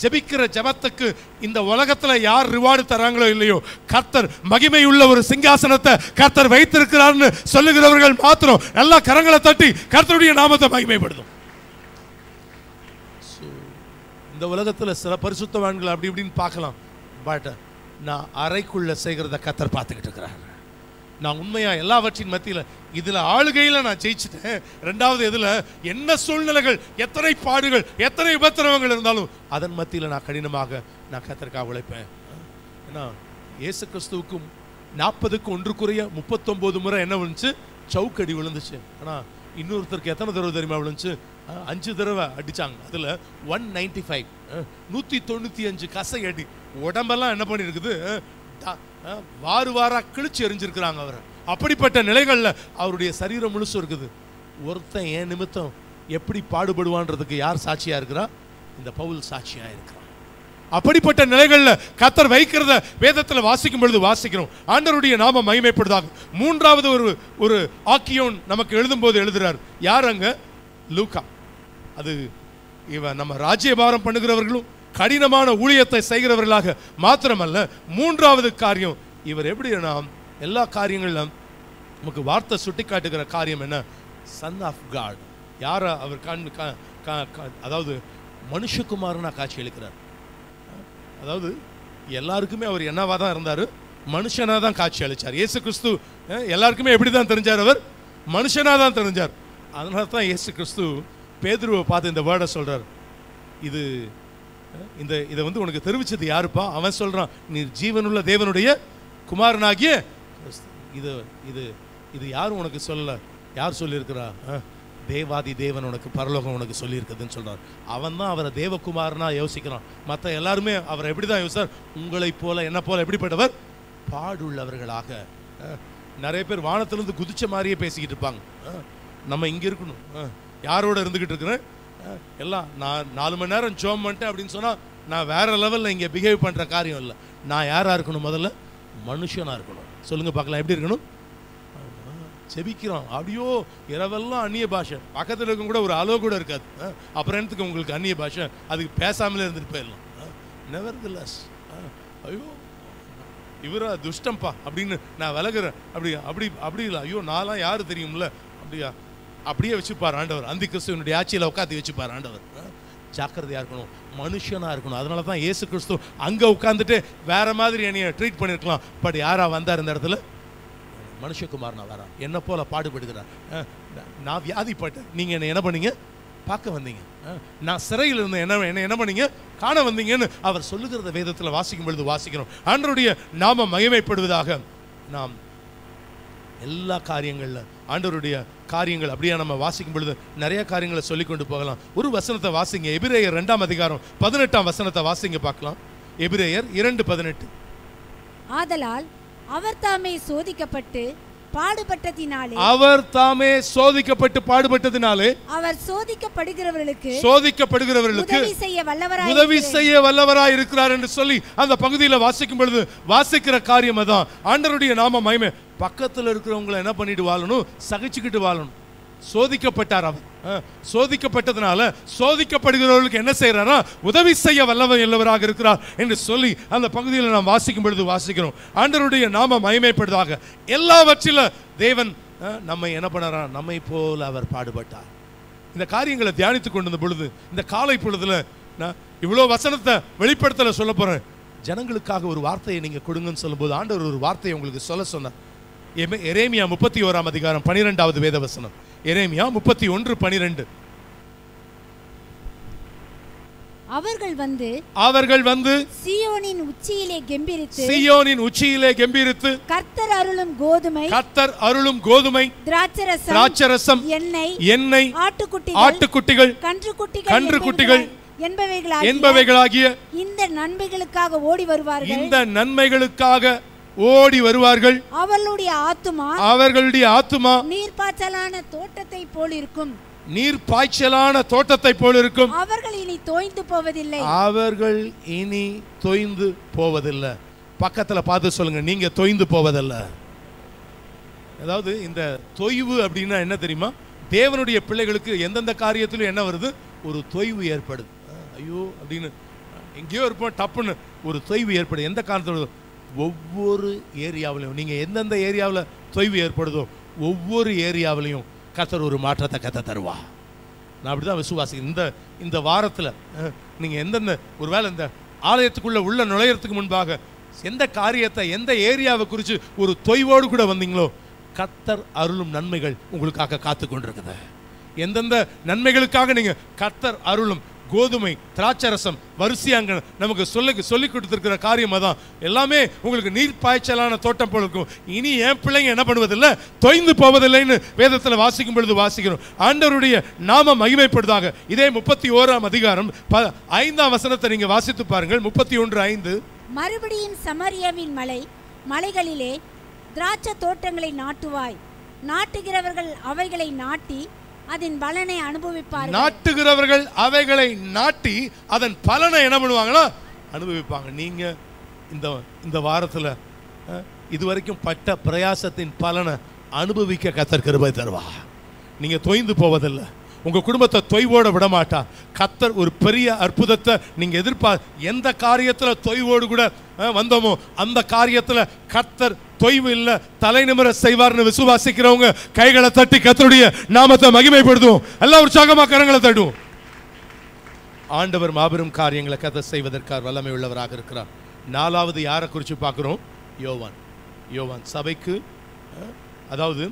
ஜெபிக்கிற ஜெபத்துக்கு இந்த உலகத்துல யார் ரிவார்டு தராங்களோ இல்லையோ, கர்த்தர் மகிமை உள்ள ஒரு சிங்காசனத்தை கர்த்தர் வைத்திருக்கிறார்னு சொல்லுகிறவர்கள் மாத்திரம் நல்லா கரங்களை தட்டி கர்த்தருடைய நாமத்தை மகிமைப்படுத்தும். இந்த உலகத்துல சில பரிசுத்தவான்கள் அப்படி இப்படின்னு பார்க்கலாம், பட் நான் அறைக்குள்ள செய்கிறத கர்த்தர் பார்த்துக்கிட்டு இருக்கிறார். நான் உண்மையா எல்லாவற்றின் மத்தியில் இதுல ஆளுகையில நான் ஜெயிச்சிட்டேன். ரெண்டாவது இதுல என்ன சூழ்நிலைகள், எத்தனை பாடுகள், எத்தனை உபத்திரவங்கள் இருந்தாலும் அதன் மத்தியில் நான் கடினமாக நான் கர்த்தருக்காக உழைப்பேன். ஏன்னா இயேசு கிறிஸ்துவுக்கும் 40க்கு 1 குறைய 39 முறை என்ன விழுந்துச்சு? சவுக்கடி விழுந்துச்சு. ஆனா இன்னொருத்தருக்கு எத்தனை தடவை தெரியுமா விழுந்துச்சு? 5 தடவை அடிச்சாங்க. அதுல 195 195 கசை அடி. உடம்பெல்லாம் என்ன பண்ணிருக்குது? வாரு வாரா கிழிச்சு எரிஞ்சிருக்கிறாங்க அவரை. அப்படிப்பட்ட நிலைகள்ல அவருடைய சரீரம் முழுசும் இருக்குது. ஒருத்தன் என் நிமித்தம் எப்படி பாடுபடுவான்றதுக்கு யார் சாட்சியா இருக்கிறா? இந்த பவுல் சாட்சியா இருக்கிறான். அப்படிப்பட்ட நிலைகள்ல கர்த்தர் வைக்கிறத வேதத்துல வாசிக்கும் பொழுது வாசிக்கிறோம். ஆண்டவருடைய நாம மகிமைப்படுதாக. மூன்றாவது ஒரு ஆக்கியோன் நமக்கு எழுதும் போது எழுதுறார். யார் அங்க? லூக்கா. அது இவன் நம்ம ராஜ்யபாரம் பண்ணுகிறவர்களும் கடினமான ஊழியத்தை செய்கிறவர்களாக மாத்திரமல்ல, மூன்றாவது காரியம் இவர் எப்படி நாம் எல்லா காரியங்களிலும் நமக்கு வார்த்தை சுட்டி காட்டுகிற காரியம் என்ன? Son of God. யார அவர் அதாவது மனுஷகுமாரனா காட்சி அளிக்கிறார். அதாவது எல்லாருக்குமே அவர் என்னவா தான் இருந்தார்? மனுஷனா தான் காட்சி அளிச்சார். இயேசு கிறிஸ்து எல்லாருக்குமே எப்படி தான் தெரிஞ்சார்? அவர் மனுஷனா தான் தெரிஞ்சார். அதனால தான் இயேசு கிறிஸ்து பேதுருவை பார்த்து இந்த வேர்டை சொல்றார். இதை உனக்கு தெரிவிச்சது யாருப்பா? அவன் சொல்றான், நீ ஜீவனுள்ள தேவனுடைய குமாரனாகிய இது இது இது யாரும் உனக்கு சொல்லல. யார் சொல்லியிருக்கிறா? தேவாதி தேவன் உனக்கு பரலோகம் உனக்கு சொல்லியிருக்குதுன்னு சொல்றார். அவன் தான் அவரை தேவகுமாரனா யோசிக்கிறான். மற்ற எல்லாருமே அவரை எப்படி தான் யோசிச்சார்? உங்களை போல என்ன போல எப்படிப்பட்டவர்? பாடுள்ளவர்களாக. நிறைய பேர் வானத்திலிருந்து குதிச்ச மாதிரியே பேசிக்கிட்டு இருப்பாங்க. நம்ம இங்க இருக்கணும், யாரோட இருந்துகிட்டு இருக்கிறேன், எல்லாம் நான் 4 மணி நேரம் ஜோம் பண்ணிட்டேன் அப்படின்னு சொன்னா நான் வேற லெவல்ல இங்க பிஹேவ் பண்ற காரியம் இல்லை. நான் யாரா இருக்கணும்? முதல்ல மனுஷனா இருக்கணும். சொல்லுங்க பார்க்கலாம், எப்படி இருக்கணும்? செபிக்கிறோம் அப்படியோ இரவெல்லாம் அந்நிய பாஷை. பக்கத்தில் இருக்கும் கூட ஒரு அளவு கூட இருக்காது. அப்புறம் என்னத்துக்கு உங்களுக்கு அந்நிய பாஷை? அதுக்கு பேசாமலே இருந்துட்டு போயிடலாம். நெவர்திலெஸ் ஐயோ இவரா துஷ்டம்பா அப்படின்னு நான் விலகுறேன். அப்படி இல்லை. ஐயோ நான்லாம் யாரு தெரியும்ல அப்படியா? அப்படியே வச்சுப்பார் ஆண்டவர். அந்த கிறிஸ்துவனுடைய ஆட்சியில் உட்காந்து வச்சுப்பார் ஆண்டவர். ஜாக்கிரதையா இருக்கணும், மனுஷனா இருக்கணும். அதனால தான் இயேசு கிறிஸ்து அங்க உட்காந்துட்டு வேற மாதிரி என்னைய ட்ரீட் பண்ணிருக்கலாம். பட் யாரா வந்தார் இந்த இடத்துல? மனுஷகுமாரனா வரா. என்ன போல பாடுபடுகிறார். நான் வியாதிப்பட்டேன், நீங்க என்ன பண்ணீங்க? பார்க்க வந்தீங்க. நான் சிறையில் இருந்த என்ன பண்ணீங்க? காண வந்தீங்கன்னு அவர் சொல்லுகிறத வேதத்தில் வாசிக்கும் பொழுது வாசிக்கிறோம். ஆண்டவருடைய நாம மகிமைப்படுவதாக. நாம் எல்லா காரியங்கள்ல ஆண்டவருடைய காரியங்கள் அப்படியே நம்ம வாசிக்கும் பொழுது நிறைய காரியங்களை சொல்லிக் கொண்டு போகலாம். ஒரு வசனத்தை வாசிங்க. எபிரேயர் 2ஆம் அதிகாரம் 18ஆம் வசனத்தை வாசிங்க பார்க்கலாம். எபிரேயர் 2:18. ஆதலால் அவர் தாமே சோதிக்கப்பட்டு பாடுபட்டதினாலே அவர் சோதிக்கப்படுகிறவர்களுக்கு உதவி செய்ய வல்லவராய் இருக்கிறார் என்று சொல்லி அந்த பகுதியில் வாசிக்கும் பொழுது வாசிக்கிற காரியம் அதான். ஆண்டவருடைய நாம மகிமை. பக்கத்தில் இருக்கிறவங்களை என்ன பண்ணிட்டு வாழணும்? சகிச்சுக்கிட்டு வாழணும். சோதிக்கப்பட்டார் அவர். சோதிக்கப்பட்டதுனால சோதிக்கப்படுகிறவர்களுக்கு என்ன செய்யறாரா? உதவி செய்ய வல்லவராக இருக்கிறார் என்று சொல்லி அந்த பகுதியில் நாம் வாசிக்கும் பொழுது வாசிக்கிறோம். ஆண்டவருடைய நாம மகிமைப்படுவதாக. எல்லாவற்றில தேவன் நம்மை என்ன பண்ணாரா? நம்மை போல அவர் பாடுபட்டார். இந்த காரியங்களை தியானித்துக் கொண்டிருந்த பொழுது இந்த காலை பொழுதுல நான் இவ்வளவு வசனத்தை வெளிப்படுத்தல சொல்ல போறேன். ஜனங்களுக்காக ஒரு வார்த்தையை நீங்க கொடுங்கன்னு சொல்லும் போது ஆண்டவர் ஒரு வார்த்தையை உங்களுக்கு சொல்ல சொன்னார். எரேமியா 31ஆம் அதிகாரம் 12வது வேத வசனம். எரேமியா 31:12. அவர்கள் வந்து சீயோனின் உச்சியிலே கெம்பீரித்து கர்த்தர் அருளும் கோதுமை திராட்சரசம் எண்ணெய் ஆட்டுக்குட்டிகள் கன்றுக்குட்டிகள் என்பவைகளாகிய இந்த நன்மைகளுக்காக ஓடி வருவார்கள். அவர்களுடைய ஆத்துமா நீர்ப்பாய்ச்சலான தோட்டத்தை போல் இருக்கும். அவர்கள் இனி தோய்ந்து போவதில்லை. பக்கத்துல பார்த்து சொல்லுங்க, நீங்க தோய்ந்து போவதில்லை. அதாவது இந்த தொய்வு அப்படின்னா என்ன தெரியுமா? தேவனுடைய பிள்ளைகளுக்கு எந்தெந்த காரியத்திலும் என்ன வருது? ஒரு தொய்வு ஏற்படுது. ஐயோ அப்படின்னு எங்கேயோ இருப்போம், டப்புன்னு ஒரு தொய்வு ஏற்படுது. எந்த காரணத்தோட? ஒவ்வொரு ஏரியாவிலையும் நீங்க எந்தெந்த ஏரியாவில் தொய்வு ஏற்படுதோ ஒவ்வொரு ஏரியாவிலையும் கர்த்தர் ஒரு மாற்றத்தை கத்த தருவா. நான் அப்படிதான் விசுவாசிக்கிறேன். இந்த வாரத்தில் நீங்க எந்தெந்த ஒருவேளை இந்த ஆலயத்துக்குள்ள உள்ள நுழையறதுக்கு முன்பாக எந்த காரியத்தை, எந்த ஏரியாவை குறித்து ஒரு தொய்வோடு கூட வந்தீங்களோ, கர்த்தர் அருளும் நன்மைகள் உங்களுக்காக காத்து கொண்டிருக்குது. எந்தெந்த நன்மைகளுக்காக நீங்க கர்த்தர் அருளும் கோதுமை, திராட்சரசம் வரிசையாங்க நமக்கு சொல்லி கொடுத்துருக்கிற காரியம் அதான். எல்லாமே உங்களுக்கு நீர் பாய்ச்சலான தோட்டம் போல இருக்கும். இனி என் பிள்ளைங்க என்ன பண்ணுவதில்லை, தொய்ந்து போவதில்லைன்னு வேதத்தில் வாசிக்கும் பொழுது வாசிக்கிறோம். ஆண்டவருடைய நாம மகிமைப்படுதாக. இதே 31ஆம் அதிகாரம் 5ஆம் வசனத்தை நீங்க வாசித்து பாருங்கள். 31:5. மறுபடியும் சமரியாவின் மலைகளிலே திராட்சை தோட்டங்களை நாட்டுவாய், நாட்டுகிறவர்கள் அவைகளை நாட்டி அதன் பலனை அனுபவிப்பார்கள். நாட்டுகிறவர்கள் அவைகளை நாட்டி அதன் பலனை என்ன பண்ணுவாங்களா, அனுபவிப்பாங்க. நீங்க இந்த வாரத்துல இதுவரைக்கும் பட்ட பிரயாசத்தின் பலனை அனுபவிக்க கர்த்தர் கிருபை தருவா. நீங்க தொய்ந்து போவதில்லை. உங்க குடும்பத்தை தொய்வோட விட மாட்டா. கர்த்தர் ஒரு பெரிய அற்புதத்தை நீங்க எந்த காரியத்துல தொய்வோடு கூட வந்தோமோ அந்த காரியத்துல கர்த்தர் தொய்வு இல்ல, தலை நிமிர செய்வார்னு விசுவாசிக்கிறவங்க கைகளை தட்டி கர்த்தருடைய நாமத்தை மகிமைப்படுத்துவோம். எல்லாம் உற்சாகமா கரங்களை தட்டுவோம். ஆண்டவர் மாபெரும் காரியங்களை கர்த்தர் செய்வதற்காக வல்லமை உள்ளவராக இருக்கிறார். 4வது யாரை குறித்து பார்க்கிறோம்? யோவான் சபைக்கு, அதாவது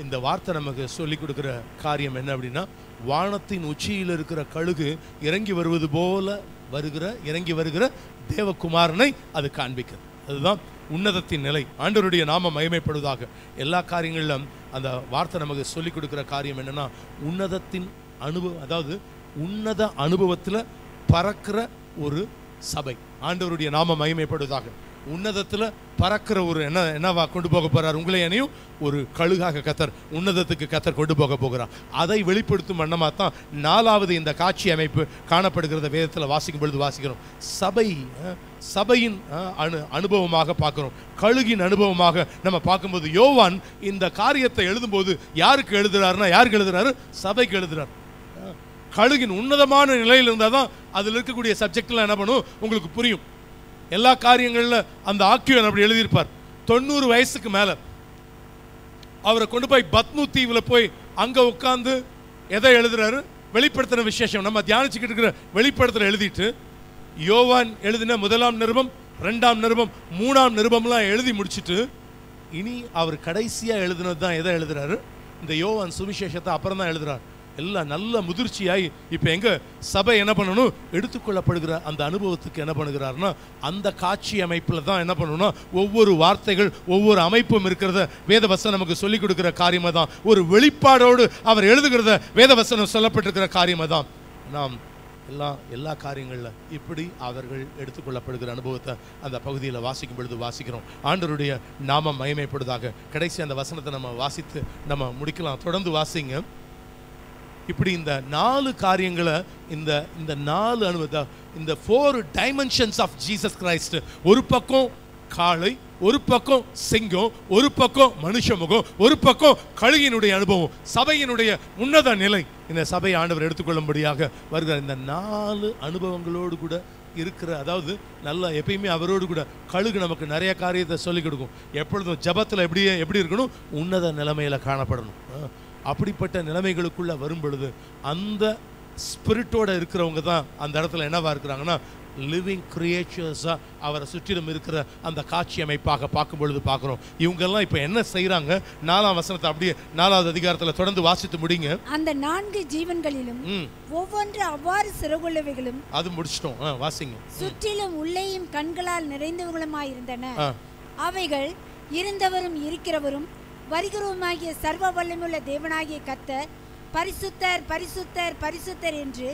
இந்த வார்த்தை நமக்கு சொல்லிக் கொடுக்கிற காரியம் என்ன அப்படின்னா, வானத்தின் உச்சியில் இருக்கிற கழுகு இறங்கி வருவது போல இறங்கி வருகிற தேவகுமாரனை அது காண்பிக்கிறது. அதுதான் உன்னதத்தின் நிலை. ஆண்டவருடைய நாம மகிமைப்படுவதாக. எல்லா காரியங்களிலும் அந்த வார்த்தை நமக்கு சொல்லிக் கொடுக்கிற காரியம் என்னன்னா, உன்னதத்தின் அனுபவம், அதாவது உன்னத அனுபவத்தில் பறக்கிற ஒரு சபை. ஆண்டவருடைய நாம மகிமைப்படுவதாக. உன்னதத்தில் பறக்கிற ஒரு என்னவா கொண்டு போக போறார் உங்களை என்னையும், ஒரு கழுகாக கர்த்தர் உன்னதத்துக்கு கர்த்தர் கொண்டு போக போகிறார். அதை வெளிப்படுத்தும் வண்ணமாக தான் 4வது இந்த காட்சி அமைப்பு காணப்படுகிறத வேதத்தில் வாசிக்கும் பொழுது வாசிக்கிறோம். சபையின் அனுபவமாக பார்க்கிறோம், கழுகின் அனுபவமாக நம்ம பார்க்கும்போது, யோவான் இந்த காரியத்தை எழுதும்போது யாருக்கு எழுதுறாரு? சபைக்கு எழுதுறாரு. கழுகின் உன்னதமான நிலையில் இருந்தால் தான் அதில் இருக்கக்கூடிய சப்ஜெக்ட்லாம் என்ன பண்ணும் உங்களுக்கு புரியும். எல்லா காரியங்களில் அந்த ஆக்கியோன் அப்படி எழுதியிருப்பார். 90 வயசுக்கு மேலே அவரை கொண்டு போய் பத்மு தீவில் போய் அங்கே உட்காந்து எதை எழுதுறாரு? வெளிப்படுத்தின விசேஷம். நம்ம தியானிச்சுக்கிட்டு இருக்கிற வெளிப்படுத்தல எழுதிட்டு, யோவான் எழுதின 1ஆம் நிருபம், 2ஆம் நிருபம், 3ஆம் நிருபம்லாம் எழுதி முடிச்சுட்டு, இனி அவர் கடைசியாக எழுதினது தான் எதை எழுதுறாரு? இந்த யோவான் சுவிசேஷத்தை அப்புறம் தான் எழுதுறாரு. எல்லாம் நல்ல முதிர்ச்சியாய் இப்போ எங்க சபை என்ன பண்ணணும், எடுத்துக்கொள்ளப்படுகிற அந்த அனுபவத்துக்கு என்ன பண்ணுகிறாருன்னா, அந்த காட்சி அமைப்பில் தான் என்ன பண்ணணும்னா, ஒவ்வொரு வார்த்தைகள் ஒவ்வொரு அமைப்பும் இருக்கிறத வேதவசனம் நமக்கு சொல்லிக் கொடுக்கிற காரியமாக தான், ஒரு வெளிப்பாடோடு அவர் எழுதுகிறத வேதவசனம் சொல்லப்பட்டிருக்கிற காரியமாக தான் நாம் எல்லா காரியங்களில் இப்படி அவர்கள் எடுத்துக்கொள்ளப்படுகிற அனுபவத்தை அந்த பகுதியில் வாசிக்கும் பொழுது வாசிக்கிறோம். ஆண்டவருடைய நாமம் மகிமைப்படுவதாக. கடைசி அந்த வசனத்தை நம்ம வாசித்து நம்ம முடிக்கலாம். தொடர்ந்து வாசிங்க. இப்படி இந்த 4 காரியங்களை, இந்த 4 அனுபவத்தை, இந்த 4 டைமென்ஷன்ஸ் ஆஃப் ஜீசஸ் கிரைஸ்ட், ஒரு பக்கம் காளை, ஒரு பக்கம் சிங்கம், ஒரு பக்கம் மனுஷ முகம், ஒரு பக்கம் கழுகினுடைய அனுபவம், சபையினுடைய உன்னத நிலை, இந்த சபை ஆண்டவர் எடுத்துக்கொள்ளும்படியாக வருகிற இந்த 4 அனுபவங்களோடு கூட இருக்கிற, அதாவது நல்லா எப்பயுமே அவரோடு கூட கழுகு நமக்கு நிறைய காரியத்தை சொல்லிக் கொடுக்கும். எப்பொழுதும் ஜபத்தில் எப்படி இருக்கணும், உன்னத நிலைமையில காணப்படணும். அப்படிப்பட்ட நிலைமைகளுக்குள்ள வரும் பொழுது அந்த ஸ்பிரிட்டோட இருக்கிறவங்க தான் அந்த இடத்துல என்னவா இருக்கிறாங்கன்னா, லிவிங் கிரியேச்சர்ஸா அவரை சுற்றிலும் இருக்கிற அந்த காட்சி அமைப்பாக பார்க்கும் பொழுது பார்க்கிறோம். இவங்கெல்லாம் இப்போ என்ன செய்யறாங்க? 4ஆம் வசனத்தை அப்படியே 4வது அதிகாரத்தில் தொடர்ந்து வாசித்து முடிங்க. அந்த 4 ஜீவன்களிலும் ஒவ்வொன்று அவ்வாறு சிறகுள்ளவைகளும், அது முடிச்சிட்டோம், வாசிங்க. சுற்றிலும் உள்ளேயும் கண்களால் நிறைந்தவர்களுமாயிருந்தன. அவைகள் இருந்தவரும் இருக்கிறவரும் வருகிறவருமாகிய சர்வ வல்லமையுள்ள தேவனாகிய கர்த்தர் பரிசுத்தர் பரிசுத்தர் பரிசுத்தர் என்று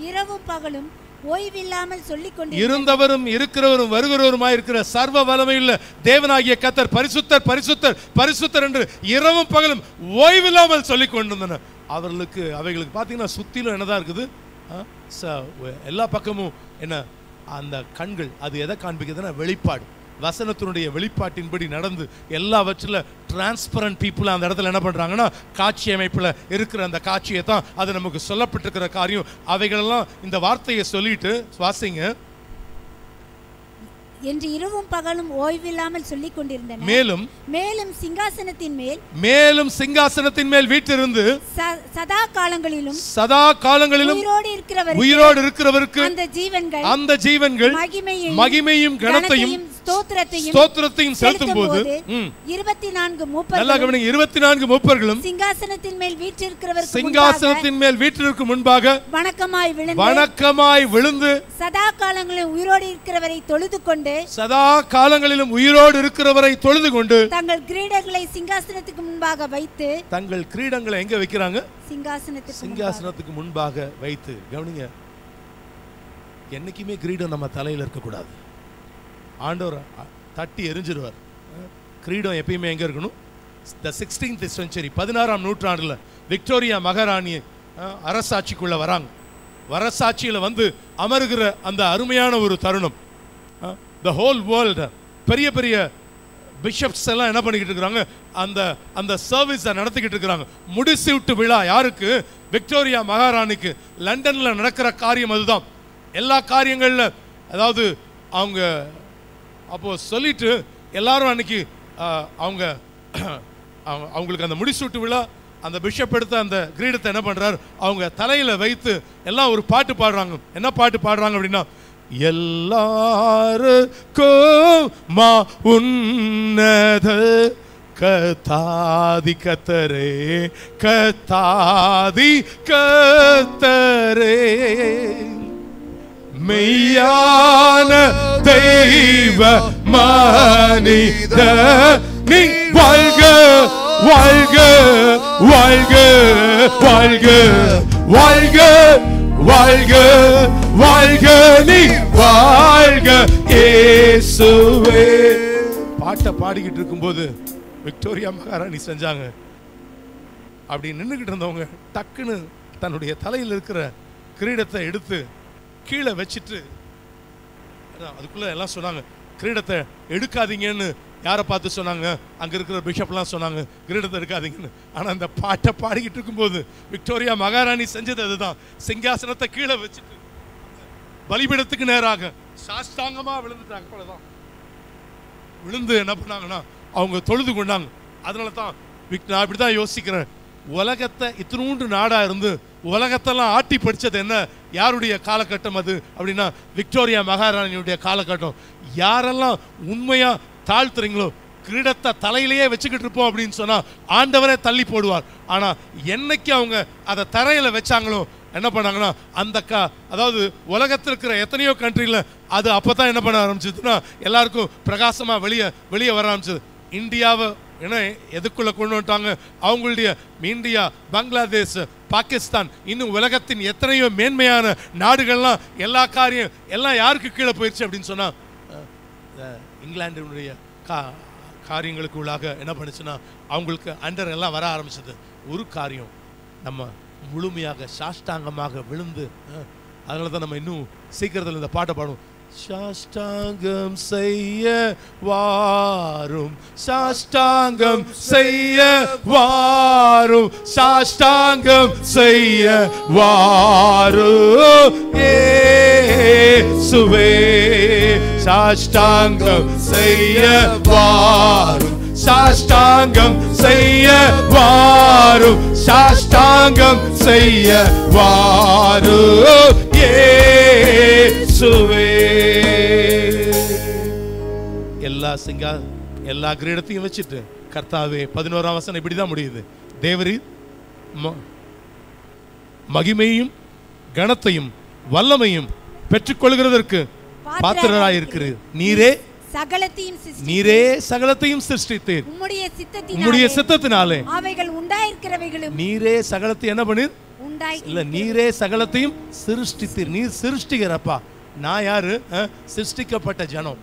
இரவும் பகலும் ஓய்வில்லாமல் சொல்லிக் கொண்டு, இருந்தவரும் இருக்கிறவரும் வருகிறவருமாய் இருக்கிற சர்வ வல்லமையுள்ள தேவனாகிய கர்த்தர் பரிசுத்தர் பரிசுத்தர் பரிசுத்தர் என்று இரவும் பகலும் ஓய்வில்லாமல் சொல்லிக் கொண்டிருந்தன. அவைகளுக்கு பார்த்தீங்கன்னா சுத்திலும் என்னதான் இருக்குது, எல்லா பக்கமும் என்ன, அந்த கண்கள் அது எதை காண்பிக்குதுன்னா வெளிப்பாடு, வசனத்தினுடைய வெளிப்பாட்டின்படி நடந்து எல்லாவற்றில் டிரான்ஸ்பரண்ட் பீப்புள் அந்த இடத்துல என்ன பண்றாங்கன்னா, காட்சி அமைப்பில் இருக்கிற அந்த காட்சியை தான் அது நமக்கு சொல்லப்பட்டிருக்கிற காரியம். அவைகளெல்லாம் இந்த வார்த்தையை சொல்லிட்டு வாசிங்க. என்று இரவும் பகலும் ஓய்வில்லாமல் சொல்லிக் கொண்டிருந்தனர். மேலும் சிங்காசனத்தின் மேல் வீற்றிருந்து சதா காலங்களிலும் உயிரோடு இருக்கிறவருக்கு அந்த ஜீவன்கள் மகிமையும் கனத்தையும் ஸ்தோத்திரத்தையும் செலுத்தும் போது 24 மூப்பர்களும் சிங்காசனத்தின் மேல் வீற்றிருக்கும் முன்பாக வணக்கமாய் விழுந்து சதா காலங்களிலும் உயிரோடு இருக்கிறவரை தொழுது கொண்டு தங்கள் கிரீடங்களை சிங்காசனத்துக்கு முன்பாக வைத்து தங்கள் கிரீடங்களை எங்க வைக்கிறாங்க? சிங்காசனத்துக்கு முன்பாக வைத்து. கவனிங்க, என்னைக்குமே கிரீடம் நம்ம தலையில இருக்க கூடாது. ஆண்டவர் தட்டி எரிஞ்சிருவார். கிரீடம் எப்பயுமே எங்க இருக்கணும்? the 16th century 16ஆம் நூற்றாண்டுல விக்டோரியா மகாராணி அரசாட்சிக்குள்ள வராங்க. அரசாட்சியில வந்து அமருகிற அந்த அருமையான ஒரு தருணம். the whole world பெரிய பெரிய பிஷப்ஸ் எல்லாம் என்ன பண்ணிக்கிட்டு இருக்கிறாங்க? அந்த சர்வீஸை நடத்திக்கிட்டு இருக்கிறாங்க. முடிசூட்டு விழா யாருக்கு? விக்டோரியா மகாராணிக்கு. லண்டன்ல நடக்கிற காரியம் அதுதான். எல்லா காரியங்கள்ல அதாவது அவங்க அப்போ சொல்லிட்டு எல்லாரும் அன்னைக்கு அவங்களுக்கு அந்த முடிசூட்டு விழா அந்த பிஷப் எடுத்த அந்த கிரீடத்தை என்ன பண்றாரு? அவங்க தலையில வைத்து எல்லாம் ஒரு பாட்டு பாடுறாங்க. என்ன பாட்டு பாடுறாங்க அப்படின்னா, எல்லாருக்கும் உன்னத கத்தாதி கத்தரே கத்தாதி கத்தரே மெய்யான தெய்வ மனித நீ வாழ்க வாழ்க வாழ்க வாழ்க வாழ்க வாழ்க வாழ்க நீ வாழ்க இயேசுவே. பாட்டை பாடிக்கிட்டு இருக்கும்போது விக்டோரியா மகாராணி செஞ்சாங்க. அப்படி நின்றுகிட்டு இருந்தவங்க டக்குன்னு தன்னுடைய தலையில் இருக்கிற கிரீடத்தை எடுத்து கீழே வச்சுட்டு அதுக்குள்ள எல்லாம் சொன்னாங்க, கிரீடத்தை எடுக்காதீங்கன்னு. யாரை பார்த்து சொன்னாங்க? அங்க இருக்கிற பிஷப்லாம் சொன்னாங்க, கிரீடத்தை எடுக்காதீங்கன்னு. ஆனா அந்த பாட்டை பாடிக்கிட்டு இருக்கும்போது விக்டோரியா மகாராணி செஞ்சது அதுதான். சிங்காசனத்தை கீழே வச்சுட்டு பலிபீடத்துக்கு நேராக சாஷ்டாங்கமா விழுந்துட்டாங்க. அவ்வளவுதான். விழுந்து என்ன பண்ணாங்கன்னா அவங்க தொழுது கொண்டாங்க. அதனால தான் நான் இப்படிதான் யோசிக்கிறேன். உலகத்தை இத்தினூண்டு நாடா இருந்து உலகத்தெல்லாம் ஆட்டி படிச்சது என்ன? யாருடைய காலகட்டம் அது அப்படின்னா விக்டோரியா மகாராணியுடைய காலகட்டம். யாரெல்லாம் உண்மையா தாழ்த்துறீங்களோ, கிரீடத்தை தலையிலேயே வச்சுக்கிட்டு இருப்போம் அப்படின்னு சொன்னா ஆண்டவரே தள்ளி போடுவார். ஆனா என்னைக்கு அவங்க அதை தரையில வச்சாங்களோ என்ன பண்ணாங்கன்னா அந்த அதாவது உலகத்தில் இருக்கிற எத்தனையோ கண்ட்ரில அது அப்பதான் என்ன பண்ண ஆரம்பிச்சதுன்னா எல்லாருக்கும் பிரகாசமா வெளியே வர ஆரம்பிச்சது. இந்தியாவை ஏன்னா எதுக்குள்ள கொண்டு வந்துட்டாங்க? அவங்களுடைய இந்தியா, பங்களாதேஷ், பாகிஸ்தான், இன்னும் உலகத்தின் எத்தனையோ மேன்மையான நாடுகள்லாம் எல்லா காரியம் எல்லாம் யாருக்கு கீழே போயிடுச்சு அப்படின்னு சொன்னா இங்கிலாண்டினுடைய காரியங்களுக்கு உள்ளாக என்ன பண்ணுச்சுன்னா அவங்களுக்கு அண்டர் எல்லாம் வர ஆரம்பிச்சது. ஒரு காரியம் நம்ம முழுமையாக சாஷ்டாங்கமாக விழுந்து, அதனால தான் நம்ம இன்னும் சீக்கிரத்தில் இந்த பாட்டை பாடுவோம். சாஷ்டாங்கம் செய்ய வாரும், சாஷ்டாங்கம் செய்ய வாரும், சாஷ்டாங்கம் செய்ய வாரும் இயேசுவே. சாஷ்டாங்கம் செய்ய வாரும், சாஷ்டாங்கம் செய்ய வாரும், சாஷ்டாங்கம் செய்ய வாரும் இயேசுவே. எல்லா கிரீடத்தையும் வச்சுட்டு கர்த்தாவே 11ஆம் வசனம் இப்படிதான் முடியுது. தேவரீர் மகிமையும் கனத்தையும் வல்லமையும் பெற்றுக்கொள்கிறதற்கு பாத்திரராயிருக்கிறீர். நீரே சகலத்தையும் சிருஷ்டித்தீர். உம்முடைய சித்தத்தினாலே அவைகள் உண்டாயிருக்கிறவைகளும் நீரே சகலத்தை என்ன பண்ணீர்? இல்ல, நீரே சகலத்தையும் சிருஷ்டித்தீர். நீர் சிருஷ்டிகரப்பா. நான் யாரு? சிருஷ்டிக்கப்பட்ட ஜனம்.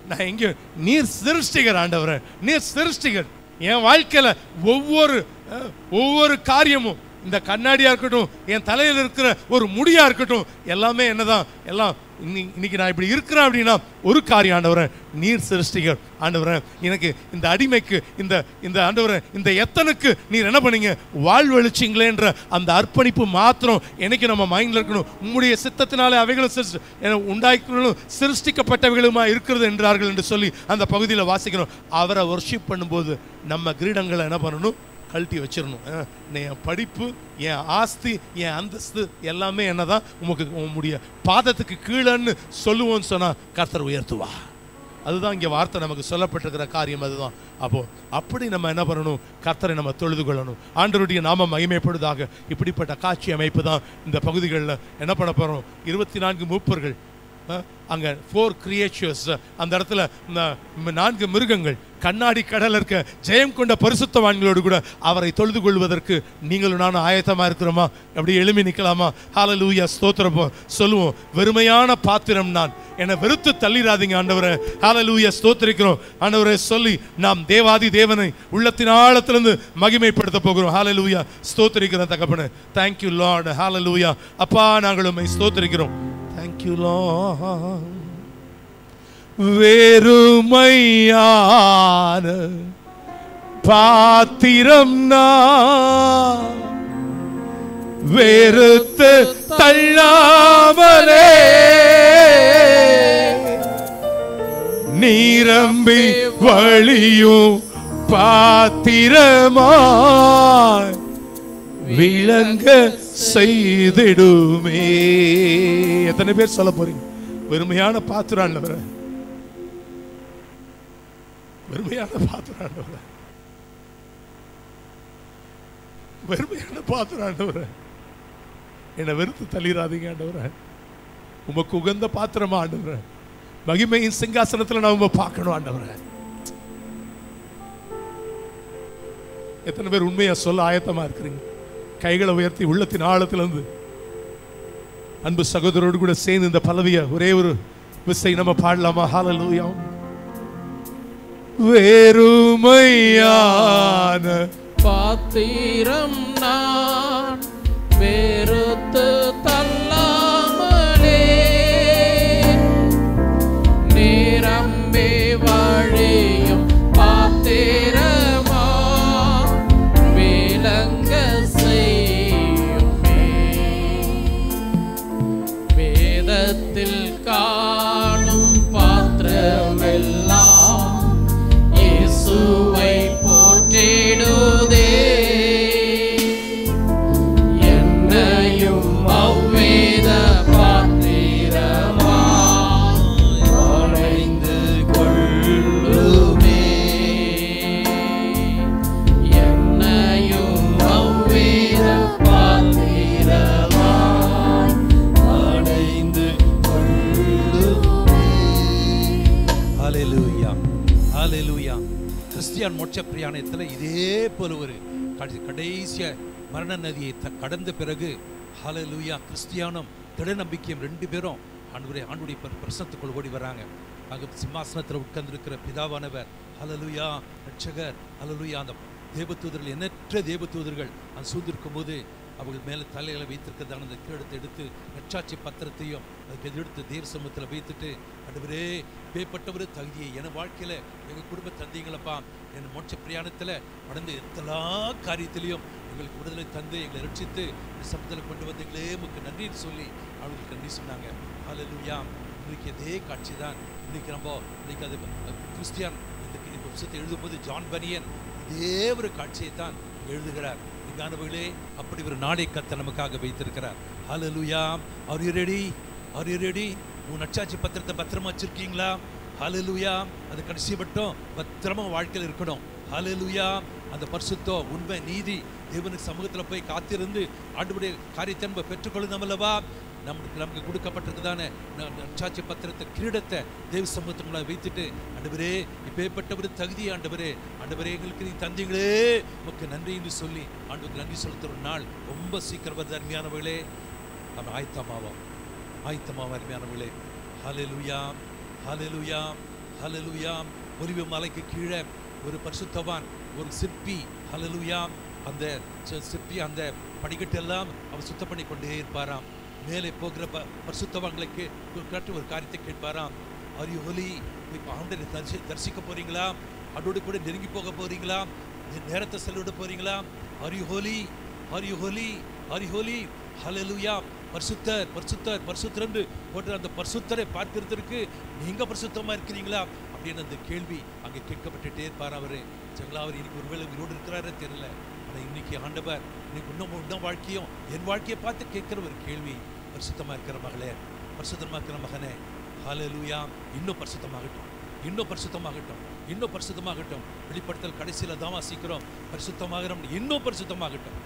நான் எங்க? நீர் சிருஷ்டிகர் ஆண்டவரே, நீர் சிருஷ்டிகர். என் வாழ்க்கையில ஒவ்வொரு காரியமும் இந்த கண்ணாடியா இருக்கட்டும், என் தலையில் இருக்கிற ஒரு முடியா இருக்கட்டும், எல்லாமே என்னதான், எல்லாம் இன்னைக்கு நான் இப்படி இருக்கிறேன் அப்படின்னா ஒரு காரியம் ஆண்டவரே, நீர் சிருஷ்டிகர் ஆண்டவரே, எனக்கு இந்த அடிமைக்கு இந்த ஆண்டவரே, இந்த எத்தனுக்கு நீர் என்ன பண்ணீங்க, வாழ்வழிச்சிங்களேன்ற அந்த அர்ப்பணிப்பு மாத்திரம் என்னைக்கு நம்ம மைண்ட்ல இருக்கணும். உம்முடைய சித்தத்தினாலே அவைகளும் உண்டாக்கணும், சிருஷ்டிக்கப்பட்டவைகளுமா இருக்கிறது என்றார்கள் என்று சொல்லி அந்த பகுதியில் வாசிக்கணும். அவரை வர்ஷிப் பண்ணும்போது நம்ம கிரீடங்களை என்ன பண்ணணும், கழட்டி வச்சிடணும். என் படிப்பு, என் ஆஸ்தி, என் அந்தஸ்து எல்லாமே என்னதான் உம்முடைய பாதத்துக்கு கீழன்னு சொல்லுவோன்னு சொன்னா கர்த்தர் உயர்த்துவா. அதுதான் இங்கே வார்த்தை நமக்கு சொல்லப்பட்டிருக்கிற காரியம். அதுதான். அப்போ அப்படி நம்ம என்ன பண்ணணும், கர்த்தரை நம்ம தொழுது கொள்ளணும். ஆண்டவருடைய நாமம் மகிமைப்படுவதாக. இப்படிப்பட்ட காட்சி அமைப்பு தான் இந்த பகுதிகளில் என்ன பண்ண போறோம். 24 மூப்பர்கள், அங்கே 4 கிரியேச்சர்ஸ், அந்த இடத்துல 4 மிருகங்கள், கண்ணாடி கடல் இருக்க ஜெயம் கொண்ட பரிசுத்தவான்களோடு கூட அவரை தொழுது கொள்வதற்கு நீங்களும் நானும் ஆயத்தமாக இருக்கிறோமா? அப்படி எழுப்பி நிற்கலாமா? ஹல்லேலூயா, ஸ்தோத்திரம் சொல்லுவோம். வெறுமையான பாத்திரம் நான், என்னை வெறுத்து தள்ளிராதீங்க ஆண்டவரே. ஹல்லேலூயா, ஸ்தோத்திரிக்கிறோம் ஆண்டவரே சொல்லி நாம் தேவாதி தேவனை உள்ளத்தின் ஆழத்திலிருந்து மகிமைப்படுத்த போகிறோம். ஹல்லேலூயா, ஸ்தோத்திரிக்கிறோம் தகப்பனே. Thank you lord. ஹல்லேலூயா. அப்பா, நாங்கள் உம்மை ஸ்தோத்திரிக்கிறோம். Thank you Lord. வெறுமையான பாத்திரம் நான், வெறுத்து தள்ளாமலே நிரம்பி வழியும் பாத்திரமாய் விளங்க செய்திடுமே. எத்தனை பேர் சொல்ல போறீங்க, வெறுமையான பாத்திரம், வெறுமையான பாத்திரம், வெறுமையான பாத்திரம், என்னை வெறுத்து தள்ளிராதீங்க ஆண்டவரே. உமக்கு உகந்த பாத்திரமா ஆண்டவரே, மகிமையின் சிங்காசனத்துல நான் உங்க பார்க்கணும் ஆண்டவரே. எத்தனை பேர் உண்மையா சொல்ல ஆயத்தமா இருக்கிறீங்க? கைகளை உயர்த்தி உள்ளத்தின் ஆழத்திலிருந்து அன்பு சகோதரோடு கூட சேர்ந்து இந்த பல்லவியை ஒரே ஒரு விசை நம்ம பாடலாமா? ஹல்லேலூயா. வெறுமையான பாத்திரம் நான், வெறுத்து தள்ளாமலே நிரம்பி வழியும் பாத்திரமா விளங்க செய்யுமே. வேதத்தில் காணும் பாத்திரமெல்லாம் இயேசுவை போற்றிடுதே. என்னையும் அவ்வேத பாத்திரமா அடைந்து கொள்ளுமே. என்னையும் அவ்வேத பாத்திரமா அடைந்து கொள்ளுமே. ஹல்லேலூயா, ஹல்லேலூயா. கிறிஸ்டியான் மோட்ச பிரயாணத்தில் இதே போல ஒரு கடைசிய மரண நதியை கடந்த பிறகு ஹல்லேலூயா, கிறிஸ்டியானும் திட நம்பிக்கையும் 2 பேரும் ஆண்டுடைய பிரசனத்துக்குள் ஓடி வராங்க. அங்கே சிம்மாசனத்தில் உட்கார்ந்திருக்கிற பிதாவானவர் ஹல்லேலூயா, ரட்சகர் ஹல்லேலூயா, அந்த தேவதூதர்கள், எண்ணற்ற தேவதூதர்கள் அந்த சூழ்ந்திருக்கும் போது அவர்கள் மேலே தலைகளை வைத்திருக்கிறதான அந்த கிரீடத்தை எடுத்து நற்சாட்சி பத்திரத்தையும் அதுக்கு எடுத்து தேவ சமூகத்தில் வைத்துட்டு, ஆண்டவரே பேப்பட்டவர் தகுதியை என் வாழ்க்கையில் எங்கள் குடும்ப தந்தைங்களப்பா, என் மோட்ச பிரயாணத்தில் நடந்த எல்லா காரியத்திலையும் எங்களுக்கு விடுதலை தந்து எங்களை ரட்சித்து இந்த சமூகத்தில் கொண்டு வந்தீங்களே உமக்கு நன்றின்னு சொல்லி அவங்களுக்கு நன்றி சொன்னாங்க. ஹல்லேலூயா. இன்றைக்கு அதே காட்சி தான் இன்னைக்கு அது கிறிஸ்டியான் இந்த புத்தகத்தை எழுதும்போது ஜான் பனியன் இதே ஒரு காட்சியை தான் எழுதுகிறார். ஞானவர்களே, அப்படி ஒரு நாளை கர்த்தர் நமக்காக வைத்திருக்கிறார். ஹல்லேலூயா. Are you ready? Are you ready? உன் நற்சாட்சி பத்திரத்தை பத்திரமா வச்சிருக்கீங்களா? ஹல்லேலூயா. அது கடைசி மட்டும் பத்திரமா வாழ்க்கையில் இருக்கணும். ஹல்லேலூயா. அந்த பரிசுத்தம், உண்மை, நீதி தேவனுக்கு சமூகத்தில் போய் காத்திருந்து ஆண்டவருடைய காரியத்தை நம்ம பெற்றுக்கொள்ளணும் அல்லவா? நமக்கு கொடுக்கப்பட்டிருக்குதான நற்சாட்சி பத்திரத்தை கிரீடத்தை தேவ சமூகத்துக்குள்ள வைத்துட்டு, ஆண்டவரே இப்பேற்பட்ட ஒரு தகுதி ஆண்டவரே, ஆண்டவரே எங்களுக்கு நீ தந்தீங்களே உமக்கு நன்றி என்று சொல்லி ஆண்டவருக்கு நன்றி செலுத்துற ஒரு நாள் ரொம்ப சீக்கிரம் வருது. அருமையானவர்களே, நம்ம ஆயத்தமாவோம் அருமையானவர்களே. ஹல்லேலூயா, ஹல்லேலூயா, ஹல்லேலூயா. ஒலிவ மலைக்கு கீழே ஒரு பரிசுத்தவான், ஒரு சிற்பி, ஹல்லேலூயா, அந்த சிற்பி அந்த படிக்கட்டெல்லாம் அவர் சுத்தம் பண்ணி கொண்டே இருப்பாராம். மேலே போகிற பரிசுத்தவான்களுக்கு ஒரு காரியத்தை கேட்பாராம். R you Holi? இப்போ ஆண்டரை தரிசிக்க போறீங்களா? அதோடு கூட நெருங்கி போக போறீங்களா? நேரத்தை செலவிட போறீங்களா? Are you holy? Are you holy? Are you holy? ஹல்லேலூயா! பரிசுத்தர் பரிசுத்தர் பரிசுத்தர் என்று போன்ற அந்த பரிசுத்தரை பார்க்கிறதுக்கு நீங்க பரிசுத்தமா இருக்கிறீங்களா அப்படின்னு அந்த கேள்வி அங்கே கேட்கப்பட்டுட்டே இருப்பார். அவர் ஜங்களா அவர் இன்னைக்கு ஒருவேளை உயிரோடு இருக்கிறாரே தெரியல. ஆனால் இன்னைக்கு ஆண்டவர் இன்னைக்கு இன்னும் வாழ்க்கையும் என் வாழ்க்கையை பார்த்து கேட்கிற ஒரு கேள்வி, பரிசுத்தமா இருக்கிற மகளே, பரிசுத்தமா இருக்கிற மகனே, ஹல்லேலூயா! இன்னும் பரிசுத்தமாகட்டும், இன்னும் பரிசுத்தமாகட்டும், இன்னும் பரிசுத்தமாகட்டும். வெளிப்படுத்தல் கடைசியில் தான் வாசிக்கிறோம், பரிசுத்தமாகிறோம், இன்னும் பரிசுத்தமாகட்டும்.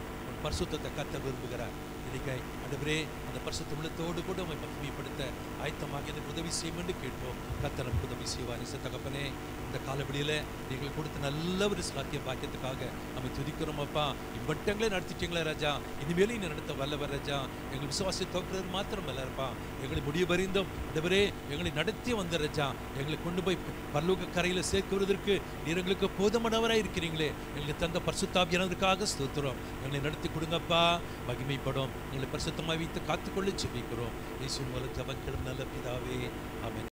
பரிசுத்தத்தை கத்த விரும்புகிறார். இன்னைக்கு ஆண்டவரே அந்த பரிசுத்த உள்ளத்தோடு கூட உம்மை மகிமைப்படுத்த ஆயத்தமாக எனக்கு உதவி செய்யும் என்று கேட்போம். கர்த்தர் நமக்கு உதவி செய்வார். தகப்பனே, இந்த காலவெளியில் நீங்கள் கொடுத்த நல்ல ஒரு சாத்திய பாக்கியத்துக்காக நம்ம துதிக்கிறோம் அப்பா. இவ்வட்டங்களே நடத்திட்டீங்களா ராஜா, இனிமேலும் இன்னும் நடத்த வல்லவர் ராஜா. எங்கள் விசுவாசத்தை தோற்கிறது மாத்திரம் அல்லப்பா, எங்களை முடிய பரிந்தும் ஆண்டவரே எங்களை நடத்தி வந்த ராஜா, எங்களை கொண்டு போய் பரலோக கரையில் சேர்க்குவதற்கு நீர் எங்களுக்கு போதுமானவராக இருக்கிறீங்களே. எங்களுக்கு தந்த பரிசுத்தாவியானதற்காக ஸ்தோத்திரம். எங்களை நடத்தி கொடுங்கப்பா, மகிமைப்படும். எங்களை பரிசுத்தமாக வைத்து காத்துக்கொள்ள ஜெபிக்கிறோம். இயேசுவின் மூலம் ஜெபம் கேளும் நல்ல பிதாவே, ஆமென்.